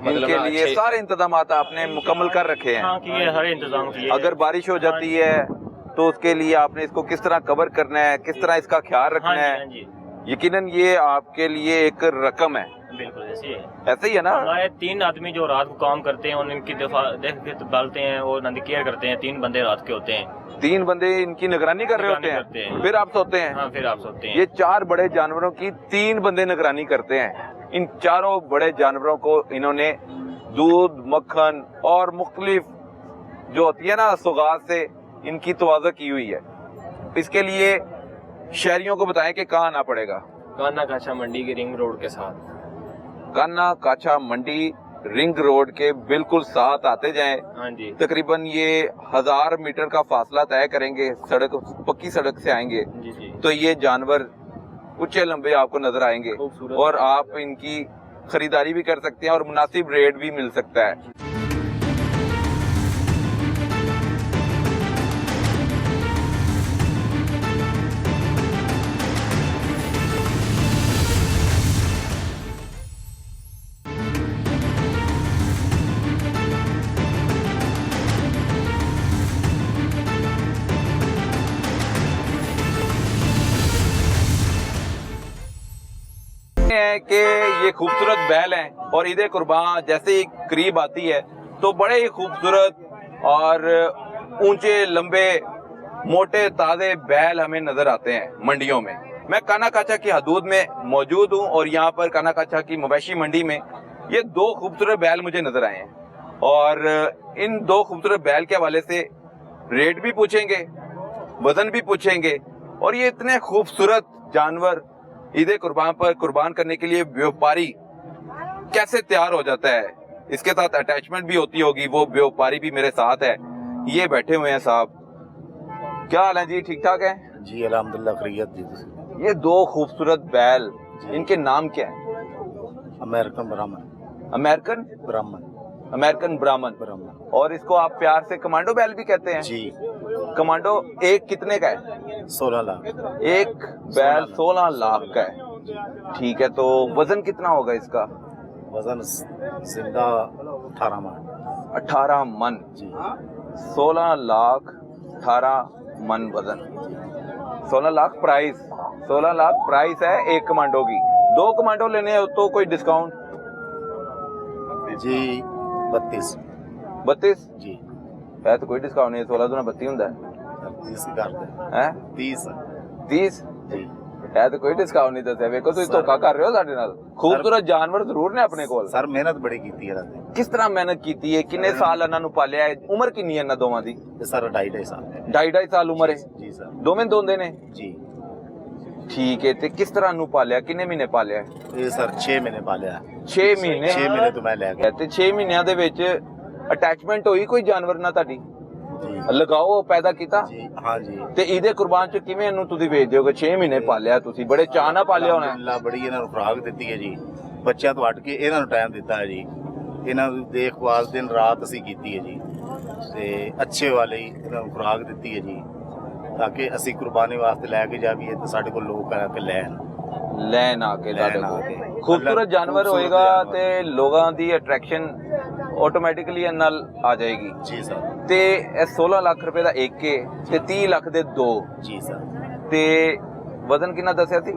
मतलब इनके लिए सारे इंतजाम आपने मुकम्मल कर ररखे हैं। हाँ किए, हर इंतजाम किए। अगर बारिश हो जाती है तो उसके लिए आपने इसको किस तरह कवर करना है, किस तरह इसका ख्याल रखना है? हाँ जी, यकीनन ये आपके लिए एक रकम है। बिल्कुल ऐसे ही है। ऐसे ही है ना? हमारे 3 आदमी जो रात को काम करते हैं और इनकी देख डालते हैं और नंदी केयर करते हैं। 3 बंदे रात के होते हैं, 3 बंदे इनकी निगरानी कर रहे होते निगरानी करते हैं, हैं। फिर आप सोते हैं? हाँ फिर आप सोते हैं। ये 4 बड़े जानवरों की 3 बंदे निगरानी करते हैं। इन चारों बड़े जानवरों को इन्होंने दूध, मक्खन और मुख्तलिफ जो होती है ना सौगात से इनकी तवाज़ा की हुई है। इसके लिए शहरियों को बताएं कि कहाँ आना पड़ेगा। काना काछा मंडी के रिंग रोड के साथ, काना काछा मंडी रिंग रोड के बिल्कुल साथ आते जाएं। हाँ जी तकरीबन ये 1000 मीटर का फासला तय करेंगे, सड़क पक्की सड़क से आएंगे जी जी। तो ये जानवर ऊंचे लंबे आपको नजर आएंगे खूबसूरत और आप इनकी खरीदारी भी कर सकते हैं और मुनासिब रेट भी मिल सकता है। है कि ये खूबसूरत बैल हैं और ईद कुर्बान जैसे ही करीब आती है तो बड़े ही खूबसूरत और ऊंचे लंबे मोटे ताजे बैल हमें नजर आते हैं मंडियों में। मैं काना काछा की हदूद में मौजूद हूं और यहाँ पर काना काछा की मवेशी मंडी में ये 2 खूबसूरत बैल मुझे नजर आए हैं और इन 2 खूबसूरत बैल के हवाले से रेट भी पूछेंगे, वजन भी पूछेंगे और ये इतने खूबसूरत जानवर ईद कुर्बान पर कुर्बान करने के लिए व्यापारी कैसे तैयार हो जाता है, इसके साथ अटैचमेंट भी होती होगी। वो व्यापारी भी मेरे साथ है, ये बैठे हुए हैं। साहब क्या हाल है जी, ठीक ठाक है जी? अल्हम्दुलिल्लाह खैरियत जी। ये 2 खूबसूरत बैल, इनके नाम क्या है? अमेरिकन ब्राह्मण। अमेरिकन ब्राह्मण। अमेरिकन ब्राह्मण। ब्राह्मण और इसको आप प्यार से कमांडो बैल भी कहते हैं जी। कमांडो एक कितने का है? 16 लाख। एक बैल 16 लाख का है। ठीक है, तो वजन कितना होगा इसका? वजन जिंदा 18 मन। 18 मन जी। 16 लाख 18 मन वजन, 16 लाख प्राइस, 16 लाख प्राइस है एक कमांडो की। 2 कमांडो लेने हो तो कोई डिस्काउंट? जी 32 32 जी है तो कोई डिस्काउंट नहीं, 16 दूना 32 ਹੁੰਦਾ 30 ही कर दे ਹੈ 30 30 जी ਹੈ ਤਾਂ ਕੋਈ ਡਿਸਕਾਊਂਟ ਨਹੀਂ ਦੱਸਿਆ। ਵੇਖੋ ਤੁਸੀਂ ਧੋਖਾ ਕਰ ਰਹੇ ਹੋ ਸਾਡੇ ਨਾਲ। ਖੂਬਸੂਰਤ ਜਾਨਵਰ ਜ਼ਰੂਰ ਨੇ ਆਪਣੇ ਕੋਲ। सर मेहनत बड़ी की थी इन्होंने ਕਿਸ ਤਰ੍ਹਾਂ ਮਿਹਨਤ ਕੀਤੀ ਹੈ? ਕਿੰਨੇ ਸਾਲ ਇਹਨਾਂ ਨੂੰ ਪਾਲਿਆ ਹੈ? ਉਮਰ ਕਿੰਨੀ ਹੈ ਇਹਨਾਂ ਦੋਵਾਂ ਦੀ? सर 2.5 साल 2.5 ਸਾਲ ਉਮਰ ਹੈ। जी सर ਦੋਵੇਂ ਦੋਂਦੇ ਨੇ? जी ਠੀਕ ਹੈ। ਤੇ ਕਿਸ ਤਰ੍ਹਾਂ ਨੂੰ ਪਾਲਿਆ? ਕਿੰਨੇ ਮਹੀਨੇ ਪਾਲਿਆ? ये सर 6 महीने पालिया 6 ਮਹੀਨੇ। 6 महीने तो मैं ले गया ਤੇ 6 ਮਹੀਨਿਆਂ ਦੇ ਵਿੱਚ ਅਟੈਚਮੈਂਟ ਹੋਈ ਕੋਈ ਜਾਨਵਰ ਨਾਲ ਤੁਹਾਡੀ? जी ਲਗਾਓ ਪੈਦਾ ਕੀਤਾ? जी हाँ जी ਤੇ ਇਹਦੇ ਕੁਰਬਾਨ ਚ ਕਿਵੇਂ ਇਹਨੂੰ ਤੁਸੀਂ ਵੇਚ ਦਿਓਗੇ? 6 ਮਹੀਨੇ ਪਾਲਿਆ ਤੁਸੀਂ, ਬੜੇ ਚਾਅ ਨਾਲ ਪਾਲਿਆ ਹੋਣਾ ਹੈ। ਅਲਹਮਦੁਲਿਲਾ ਬੜੀ ਇਹਨਾਂ ਨੂੰ ਖੁਰਾਕ ਦਿੱਤੀ ਹੈ ਜੀ, ਬੱਚਿਆਂ ਤੋਂ ਹਟ ਕੇ ਇਹਨਾਂ ਨੂੰ ਟਾਈਮ ਦਿੱਤਾ ਹੈ ਜੀ, ਇਹਨਾਂ ਦੀ ਦੇਖਭਾਲ ਦਿਨ ਰਾਤ ਅਸੀਂ ਕੀਤੀ ਹੈ ਜੀ, ਤੇ ਅੱਛੇ ਵਾਲੇ ਹੀ ਇਹਨਾਂ ਨੂੰ ਖੁਰਾਕ ਦਿੱਤੀ ਹੈ ਜੀ, ਤਾਂ ਕਿ ਅਸੀਂ ਕੁਰਬਾਨੀ ਵਾਸਤੇ ਲੈ ਕੇ ਜਾਈਏ ਤੇ ਸਾਡੇ ਕੋਲ ਲੋਕ ਆ ਕੇ ਲੈਣ ਲੈਣ ਆ ਕੇ ਤੁਹਾਡੇ ਲੈਣ ਆ ਕੋਲ ਕੇ। ਖੂਬਸੂਰਤ ਜਾਨਵਰ ਖੂਬਸੂਰਤ ਹੋਏਗਾ ਜਾਨਵਰ। ਤੇ ਲੋਕਾਂ ਦੀ ਅਟਰੈਕਸ਼ਨ ਆਟੋਮੈਟਿਕਲੀ ਇਹ ਨਾਲ ਆ ਜਾਏਗੀ। ਜੀ ਸਰ ਤੇ ਇਹ 16 ਲੱਖ ਰੁਪਏ ਦਾ ਇੱਕ ਹੈ ਤੇ 30 ਲੱਖ ਦੇ 2, ਜੀ ਸਰ ਤੇ ਵਜ਼ਨ ਕਿੰਨਾ ਦੱਸਿਆ ਸੀ?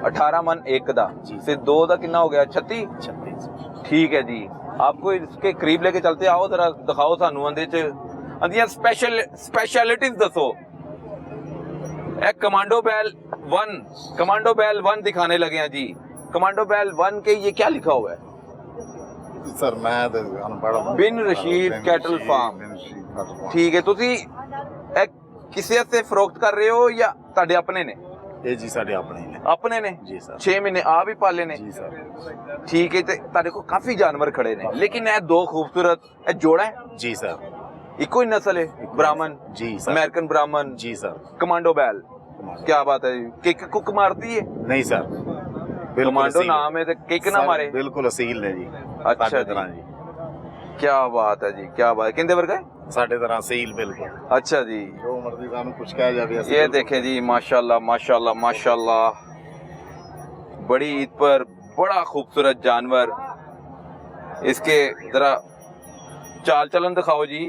18 मन एक दा जी। से 2 ਦਾ ਕਿੰਨਾ ਹੋ ਗਿਆ? 36। 36 ठीक है जी। आपको इसके करीब लेके चलते आओ, जरा दिखाओ सानू अंदे च अंदियां स्पेशलिटीज दसो। एक कमांडो बैल 1, कमांडो बैल 1 दिखाने लगे हैं जी। कमांडो बैल 1 के ये क्या लिखा हुआ है? ਸਰ ਮੈਂ ਤਾਂ ਅਨਪੜ੍ਹ ਹਾਂ। बिन रशीद कैटल फार्म। ਬਿਨ ਰਸ਼ੀਦ ਕੈਟਲ ਫਾਰਮ। ठीक है। ਤੁਸੀਂ ਇਹ ਕਿਸੇ ਸੇ ਫਰੋਖਤ ਕਰ ਰਹੇ ਹੋ ਜਾਂ ਤੁਹਾਡੇ ਆਪਣੇ ਨੇ? ਇਹ ਜੀ ਸਾਡੇ ਆਪਣੇ ਹੀ ਨੇ ਆਪਣੇ ਨੇ। ਜੀ ਸਰ 6 ਮਹੀਨੇ ਆ ਵੀ ਪਾਲੇ ਨੇ। ਜੀ ਸਰ ਠੀਕ ਹੈ। ਤੇ ਤੁਹਾਡੇ ਕੋਲ ਕਾਫੀ ਜਾਨਵਰ ਖੜੇ ਨੇ, ਲੇਕਿਨ ਇਹ 2 ਖੂਬਸੂਰਤ, ਇਹ ਜੋੜਾ ਹੈ, ਜੀ ਸਰ ਇੱਕੋ ਹੀ ਨਸਲ ਹੈ? ਬ੍ਰਾਹਮਣ, ਜੀ ਸਰ ਅमेरिकन ब्राह्मण, ਜੀ ਸਰ कमांडो बैल। क्या बात है? किक कुक मारती है? ਨਹੀਂ ਸਰ कमांडो नाम है तो किक ना मारे? ਬਿਲਕੁਲ ਅਸੀਲ ਨੇ ਜੀ अच्छा ਸਾਡੇ जी। ਤਰ੍ਹਾਂ ਜੀ क्या बात है जी, क्या बात है। किंदे वर्गा है? ਸਾਡੇ ਤਰ੍ਹਾਂ ਅਸੀਲ ਬਿਲਕੁਲ अच्छा जी। ਜੋ ਮਰਜ਼ੀ ਸਾਨੂੰ ਕੁਝ ਕਹਿ ਜਾਵੇ ਅਸੀਂ ये ਬਿਲਕੁਲ- देखें जी, माशाल्लाह माशाल्लाह माशाल्लाह, बड़ी ईद पर बड़ा खूबसूरत जानवर। इसके जरा चाल चलन दिखाओ जी।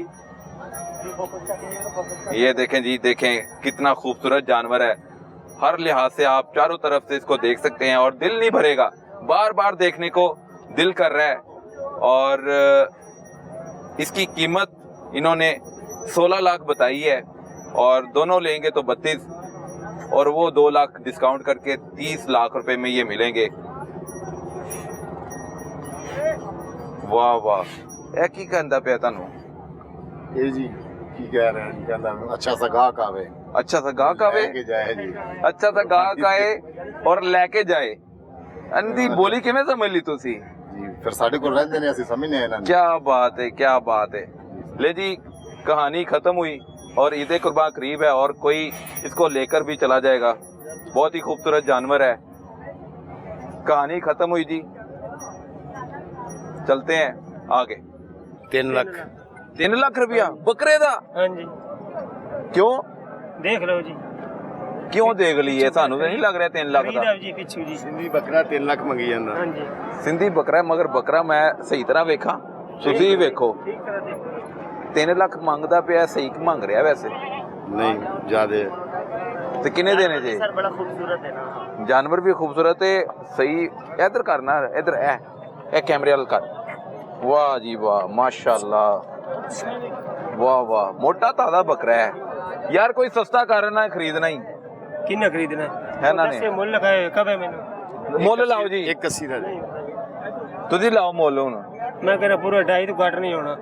ये देखें जी, देखें कितना खूबसूरत जानवर है। हर लिहाज से आप चारों तरफ से इसको देख सकते हैं और दिल नहीं भरेगा, बार बार देखने को दिल कर रहा है। और इसकी कीमत इन्होंने 16 लाख बताई है और दोनों लेंगे तो 32, और वो 2 लाख डिस्काउंट करके 30 लाख रुपए में ये मिलेंगे। वाह वाह, ਇਹ ਕੀ ਕਹਿੰਦਾ ਪਿਆ ਤੁਹਾਨੂੰ? ਇਹ ਜੀ ਕੀ ਕਹਿ ਰਹੇ ਨੇ, ਕਹਿੰਦਾ ਅੱਛਾ ਸਾ ਗਾਹਕ ਆਵੇ, अच्छा सा गाहक आवे, ਲੈ ਕੇ ਜਾਏ ਜੀ। अच्छा सा गाहक आए और लेके जाए। अंधी बोली किवें समझ ली तुसी? ਜੀ ਫਿਰ ਸਾਡੇ ਕੋਲ ਰਹਿੰਦੇ ਨੇ, ਅਸੀਂ ਸਮਝਨੇ ਇਹਨਾਂ ਨੂੰ। क्या बात है, क्या बात है। ले जी, कहानी खत्म हुई और ईद कुर्बान करीब है और कोई इसको लेकर भी चला जाएगा। बहुत ही खूबसूरत जानवर है। कहानी खत्म हुई जी, चलते हैं आगे। 3 ਲੱਖ 3 लाख रुपया बकरे दा? ਹਾਂਜੀ क्यों ਦੇਖ ਲਓ ਜੀ, क्यों देख लिए? सानू तो नहीं लग रहा 3 लाख दा। ਜੀ ਪਿੱਛੂ ਜੀ। ਸਿੰਧੀ ਬੱਕਰਾ 3 ਲੱਖ ਮੰਗੀ ਜਾਂਦਾ। ਹਾਂਜੀ ਸਿੰਧੀ ਬੱਕਰਾ ਹੈ, ਮਗਰ ਬੱਕਰਾ ਮੈਂ ਸਹੀ ਤਰ੍ਹਾਂ ਵੇਖਾਂ, ਤੁਸੀਂ ਵੀ ਵੇਖੋ। ਠੀਕ ਤਰ੍ਹਾਂ ਦੇਖੋ। 3 ਲੱਖ ਮੰਗਦਾ ਪਿਆ, ਸਹੀ ਮੰਗ ਰਿਹਾ ਵੈਸੇ। ਨਹੀਂ ਜਿਆਦੇ ਤੇ ਕਿੰਨੇ ਦੇਣੇ ਜੇ? ਸਰ ਬੜਾ ਖੂਬਸੂਰਤ ਹੈ ਨਾ। ਜਾਨਵਰ ਵੀ ਖੂਬਸੂਰਤ ਹੈ। ਸਹੀ ਇਧਰ ਕਰਨਾ, ਇਧਰ ਇਹ ਕੈਮਰੇ ਵਾਲ ਕਰ। ਵਾਹ ਜੀ ਵਾਹ, ਮਾਸ਼ਾਅੱਲਾ, ਵਾਹ ਵਾਹ, ਮੋਟਾ ਤਾਜ਼ਾ ਬੱਕਰਾ ਹੈ ਯਾਰ। ਕੋਈ ਸਸਤਾ ਕਰਨਾ, ਖਰੀਦਣਾ ਹੀ ਕਿੰਨਾ ਖਰੀਦਣਾ ਹੈ ਇਹਨਾਂ ਨੇ। ਦੱਸੇ ਮੁੱਲ ਲਗਾਏ ਕਵੇ ਮੈਨੂੰ। ਮੁੱਲ ਲਾਓ ਜੀ, 81 ਦਾ ਜੀ। ਤੁਸੀਂ ਲਾਓ ਮੁੱਲ। ਹੁਣ ਮੈਂ ਕਹਿੰਦਾ ਪੂਰਾ 2.5 ਤੋਂ ਘੱਟ ਨਹੀਂ ਹੋਣਾ।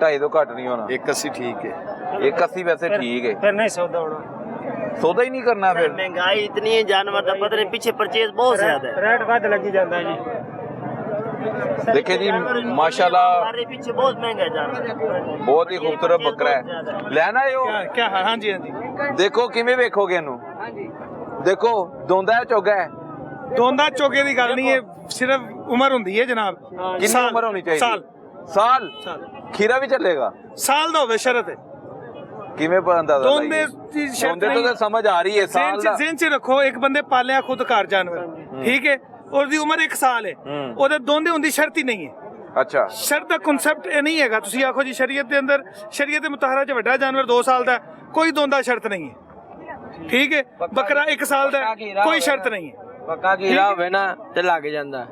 2.5 ਤੋਂ ਘੱਟ ਨਹੀਂ ਹੋਣਾ। 81 ਠੀਕ ਹੈ। 81 ਵੈਸੇ ਠੀਕ ਹੈ। ਫਿਰ ਨਹੀਂ ਸੌਦਾ ਹੋਣਾ। ਸੌਦਾ ਹੀ ਨਹੀਂ ਕਰਨਾ ਫਿਰ। महंगाई इतनी है, जानवर का पता नहीं, पीछे परचेज बहुत ज्यादा है। ਰੇਟ ਵੱਧ ਲੱਗੀ ਜਾਂਦਾ ਜੀ। देखे जी, माशाल्लाह हमारे पीछे बहुत महंगा है जानवर। बहुत ही खूबसूरत बकरा है। लेना है यो? क्या ਹਾਂਜੀ ਹਾਂਜੀ। देखो किਵੇਂ ਵੇਖੋਗੇ ਇਹਨੂੰ? देखो ਦੋਂਦਾ ਹੈ, ਚੋਗਾ ਹੈ? ਦੋਂਦਾ ਚੋਗੇ ਦੀ ਗੱਲ ਨਹੀਂ, ਇਹ ਸਿਰਫ ਉਮਰ ਹੁੰਦੀ ਹੈ ਜਨਾਬ। ਕਿੰਨੀ ਉਮਰ ਹੋਣੀ ਚਾਹੀਦੀ? ਸਾਲ। ਖੀਰਾ ਵੀ ਚੱਲੇਗਾ? ਸਾਲ ਦਾ ਹੋਵੇ ਸ਼ਰਤ ਹੈ। ਕਿਵੇਂ ਅੰਦਾਜ਼ਾ ਦੋਂਦੇ ਲਾਈਏ? ਦੀ ਸ਼ਰਤ ਦੋਂਦੇ ਤੋਂ ਨਹੀਂ। ਤਾਂ ਸਮਝ ਆ ਰਹੀ ਹੈ। ਸਾਲ ਦਾ ਜ਼ਿਹਨ 'ਚ ਰੱਖੋ, ਇੱਕ ਬੰਦੇ ਪਾਲਿਆ ਖੁਦ ਘਰ ਜਾਨਵਰ, ਠੀਕ ਹੈ, ਉਹਦੀ ਉਮਰ 1 ਸਾਲ ਹੈ, ਉਹਦੇ ਦੋਂਦੇ ਹੁੰਦੀ ਸ਼ਰਤ ਹੀ ਨਹੀਂ ਹੈ। ਅੱਛਾ ਸ਼ਰਤ ਦਾ ਕਨਸੈਪਟ ਇਹ ਨਹੀਂ ਹੈਗਾ। ਤੁਸੀਂ ਆਖੋ ਜੀ ਸ਼ਰੀਅਤ ਦੇ ਅੰਦਰ, ਸ਼ਰੀਅਤ ਦੇ ਮੁਤਾਹਰਾ 'ਚ ਵੱਡਾ ਜਾਨਵਰ 2 ਸਾਲ ਦਾ ਕੋਈ ਦੋਂਦਾ ਸ਼ਰਤ ਨਹੀਂ ਹੈ, ਠੀਕ ਹੈ। ਬੱਕਰਾ 1 ਸਾਲ ਦਾ ਕੋਈ ਸ਼ਰਤ ਨਹੀਂ ਹੈ। ਪੱਕਾ ਕੀੜਾ ਹੋਵੇ ਨਾ ਤੇ ਲੱਗ ਜਾਂਦਾ।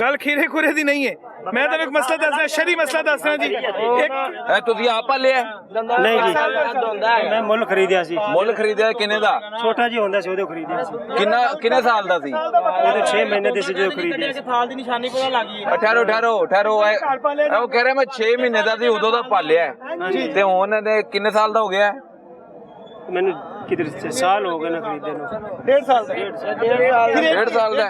ਗੱਲ ਖੀਰੇ ਖੁਰੇ ਦੀ ਨਹੀਂ ਹੈ। ਮੈਂ ਤੁਹਾਨੂੰ ਇੱਕ ਮਸਲਾ ਦੱਸਣਾ, ਸ਼ਰੀ ਮਸਲਾ ਦੱਸਣਾ ਜੀ। ਇਹ ਤੁਸੀਂ ਆਪ ਪਾਲਿਆ? ਨਹੀਂ ਜੀ, ਮੈਂ ਮੁੱਲ ਖਰੀਦਿਆ ਸੀ। ਮੁੱਲ ਖਰੀਦਿਆ ਕਿੰਨੇ ਦਾ? ਛੋਟਾ ਜੀ ਹੁੰਦਾ ਸੀ, ਉਹਦੇ ਖਰੀਦਿਆ ਸੀ। ਕਿੰਨੇ ਸਾਲ ਦਾ ਸੀ? ਉਹਦੇ 6 ਮਹੀਨੇ ਦੇ ਸੀ ਜਦੋਂ ਖਰੀਦਿਆ ਸੀ। ਠਹਿਰੋ ਉਹ ਕਹਿ ਰਿਹਾ ਮੈਂ 6 ਮਹੀਨੇ ਦਾ ਸੀ ਉਦੋਂ ਦਾ ਪਾਲਿਆ ਤੇ ਹੁਣ ਇਹਨੇ ਕਿੰਨੇ ਸਾਲ ਦਾ ਹੋ ਗਿਆ? ਮੈਨੂੰ ਕਿਧਰ ਸਾਲ ਹੋ ਗਏ ਨਾ ਖਰੀਦੇ ਨੂੰ। 1.5 ਸਾਲ ਦਾ। 1.5 ਸਾਲ ਦਾ।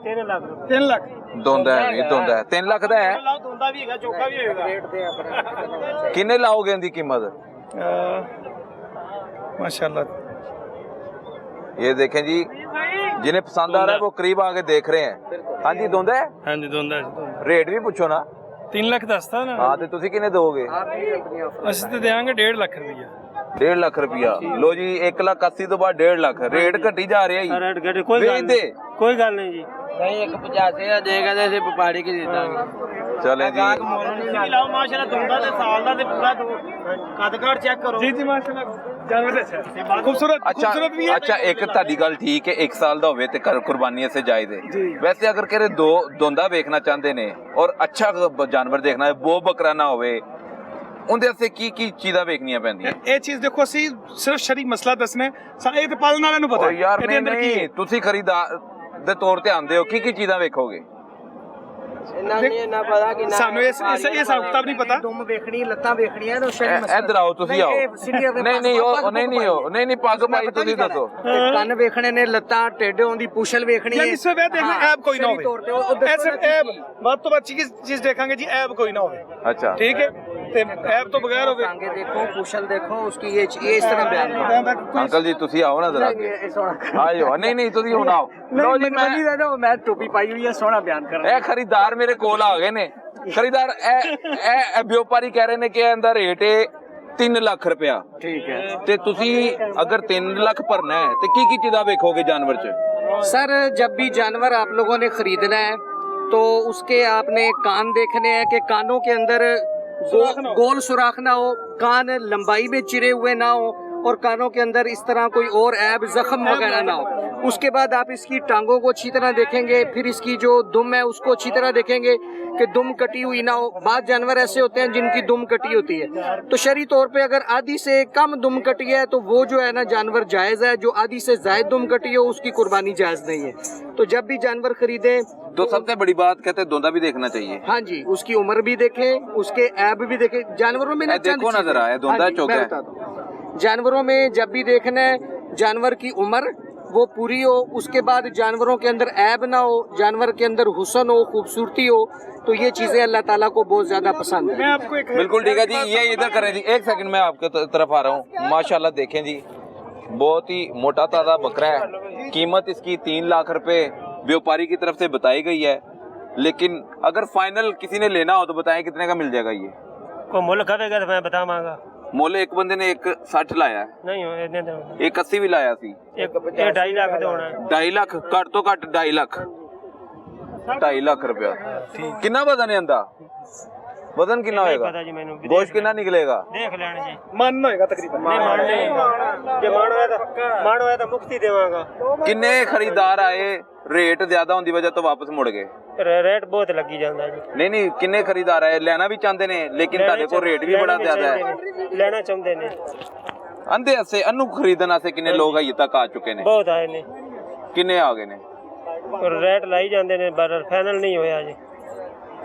3 ਲੱਖ ਦੋਂਦਾ ਹੈ ਨਹੀਂ ਦੋਂਦਾ 3 ਲੱਖ ਦਾ ਹੈ। ਦੋਂਦਾ ਵੀ ਹੈਗਾ, ਚੋਕਾ ਵੀ ਹੋਏਗਾ। ਕਿੰਨੇ ਲਾਓਗੇ ਇਹਦੀ कीमत? माशाल्लाह। ये देखें जी, जिन्हें पसंद आ रहा है वो करीब आके देख रहे हैं। हाँ जी दोंदा है? हाँ जी दोंदा। रेट भी पूछो ना। 3 ਲੱਖ ਦੱਸਦਾ ਨਾ। हाँ तो तुसी किन्ने दोगे? ਅਸੀਂ ਤੇ ਦੇਵਾਂਗੇ 1.5 ਲੱਖ ਰੁਪਇਆ। 1.5 ਲੱਖ ਰੁਪਇਆ। लो जी 1,80,000 ਤੋਂ ਬਾਅਦ 1.5 ਲੱਖ ਰੇਟ ਘਟੀ ਜਾ ਰਿਹਾ ਜੀ। रेट घटे कोई गल नहीं जी। ਨਹੀਂ 185 ਦਾ ਦੇਗਾ ਤੇ ਅਸੀਂ ਵਪਾਰੀ ਕੀ ਦੇ ਦਾਂਗੇ। चले जी ਲਾਓ ਮਾਸ਼ਾਅੱਲਾ ਦੋਂਦਾ ਤੇ ਸਾਲ ਦਾ ਤੇ ਪੂਰਾ ਕੱਦ-ਕਾਠ ਚੈੱਕ ਕਰੋ। ਜੀ ਮਾਸ਼ਾਅੱਲਾ ਜਾਨਵਰ ਦੇ ਅੱਛਾ ਖੂਬਸੂਰਤ ਵੀ ਹੈ। अच्छा एक ਤੁਹਾਡੀ ਗੱਲ ਠੀਕ ਹੈ 1 ਸਾਲ ਦਾ ਹੋਵੇ ਤੇ ਕੁਰਬਾਨੀ ਐਸੇ ਜਾਇਜ਼ ਹੈ। वैसे अगर कह रहे 2 ਦੋਂਦਾ ਵੇਖਣਾ ਚਾਹੁੰਦੇ ਨੇ ਔਰ ਅੱਛਾ ਜਾਨਵਰ ਦੇਖਣਾ ਹੈ, ਬੋ ਬੱਕਰਾ ਨਾ ਹੋਵੇ, ਉਹਦੇ ਵਾਸਤੇ ਕੀ ਚੀਜ਼ਾਂ ਵੇਖਣੀਆਂ ਪੈਂਦੀਆਂ? ਇਹ ਚੀਜ਼ ਦੇਖੋ, ਅਸੀਂ ਸਿਰਫ ਸ਼ਰੀ ਮਸਲਾ ਦੱਸਣਾ ਹੈ। ਇਹ ਤੇ ਪਾਲਣ ਵਾਲਿਆਂ ਨੂੰ ਪਤਾ ਯਾਰ ਇਹਦੇ ਅੰਦਰ ਕੀ ਹੈ। ਨਹੀਂ ਤੁਸੀਂ ਖਰੀਦਾਰ ਦੇ ਤੌਰ ਤੇ ਆਂਦੇ ਹੋ, ਕੀ ਚੀਜ਼ਾਂ ਵੇਖੋਗੇ? ਇਹਨਾਂ ਨਹੀਂ ਨਾ ਪਤਾ ਕਿ ਸਾਨੂੰ ਇਹ ਹਿਸਾਬ ਕਿਤਾਬ ਨਹੀਂ ਪਤਾ। दुम देखनी, लत्ता देखनी है ना ਇੱਧਰ ਆਓ ਤੁਸੀਂ ਆਓ। ਨਹੀਂ ਪੱਗ ਭਾਈ ਤੁਸੀਂ ਦੱਸੋ। ਕੰਨ ਵੇਖਣੇ ਨੇ, ਲੱਤਾਂ ਟੇਢੇ ਹੋਣ ਦੀ ਪੁਛਲ ਵੇਖਣੀ ਯਾਨੀ ਸਿਰਫ ਇਹ ਦੇਖਣਾ ਐਬ ਕੋਈ ਨਾ ਹੋਵੇ। ਐਸੇ ਐਬ ਵੱਧ ਤੋਂ ਵੱਧ ਚੀਜ਼ ਦੇਖਾਂਗੇ ਜੀ, ਐਬ ਕੋਈ ਨਾ ਹੋਵੇ। अच्छा ठीक है, ਤੇ ਐਬ ਤੋਂ ਬਗੈਰ ਹੋਵੇ। टांगे देखो, पुछल देखो, उसकी ये इस तरह बयान करो। अंकल जी तुसी आओ ना जरा आगे। आयो नहीं तुसी हुण आओ। लो जी मैं टोपी पाई हुई है, सोहना बयान कर। ਇਹ ਖਰੀਦਾਰ ਮੇਰੇ ਕੋਲ ਆ ਗਏ ਨੇ। ਖਰੀਦਾਰ ਇਹ व्यापारी ਕਹਿ ਰਹੇ ਨੇ ਕਿ ਇਹਦਾ ਰੇਟ ਹੈ 3 ਲੱਖ ਰੁਪਇਆ। ठीक है ਤੇ ਤੁਸੀਂ ਅਗਰ 3 ਲੱਖ ਭਰਨਾ ਹੈ ਤੇ ਕੀ ਚੀਜ਼ਾਂ ਵੇਖੋਗੇ ਜਾਨਵਰ 'ਚ? सर, जब भी जानवर आप लोगों ने खरीदना है तो उसके आपने कान देखने हैं कि कानों के अंदर गोल सुराख ना हो, कान लंबाई में चिरे हुए ना हो और कानों के अंदर इस तरह कोई और ऐब जख्म वगैरह ना हो। उसके बाद आप इसकी टांगों को अच्छी तरह देखेंगे, फिर इसकी जो दुम है उसको अच्छी तरह देखेंगे कि दुम कटी हुई ना हो। बाद जानवर ऐसे होते हैं जिनकी दुम कटी होती है, तो शरई तौर पे अगर आधी से कम दुम कटी है तो वो जो है ना जानवर जायज़ है। जो आधी से ज़ायद दुम कटी हो उसकी कुर्बानी जायज़ नहीं है। तो जब भी जानवर खरीदें तो सबसे बड़ी बात कहते हैं दोंदा भी देखना चाहिए। हाँ जी, उसकी उम्र भी देखें, उसके ऐब भी देखें। जानवरों में ना देखो चंद नजर आया चीज़ें- दोंदा हाँ जी, चौका मैं है। बताता हूँ। जानवरों में जब भी देखना है जानवर की उम्र वो पूरी हो, उसके बाद जानवरों के अंदर ऐब ना हो, जानवर के अंदर हुस्न हो, खूबसूरती हो, तो ये चीज़ें अल्लाह ताला को बहुत ज़्यादा पसंद है। मैं आपको एक बिल्कुल ठीक है जी। ये इधर करें जी, 1 सेकंड में आपके तरफ आ रहा हूँ। माशाल्लाह देखें जी, बहुत ही मोटा ताजा बकरा है। कीमत इसकी 3 लाख रुपए व्यापारी की तरफ से बताई गई है, लेकिन अगर फाइनल किसी ने लेना हो तो बताएं कितने का मिल जाएगा? ये कोई मुल्ल खावेगा तो मैं बतावांगा। मोल एक बंदे ने 160 लाया है, नहीं हो इतने तो 180 भी लाया सी। एक 2.5 लाख तो होना। 2.5 लाख घट तो घट 2.5 लाख 2.5 लाख रुपया। कितना वजन है अंदा? वजन कितना होएगा? पता जी मैंने। गोश्त कितना निकलेगा? देख लेना जी। मन होएगा तकरीबन। नहीं मान नहीं, जे मान होया तो मुक्ति देवांगा। किन्ने खरीदार आए, रेट ज्यादा होने की वजह तो वापस मुड़ गए? रेट बहुत लगी जाता जी। नहीं किन्ने खरीदार आए, लेना भी चाहते ने लेकिन ताडे को रेट भी बड़ा ज्यादा है। लेना चाहते ने। अंधे से अनु खरीदन आसे किन्ने लोग अजे तक आ चुके ने? बहुत आए ने। किन्ने आ गए ने? और रेट लाई जाते ने, पर फाइनल नहीं होया जी।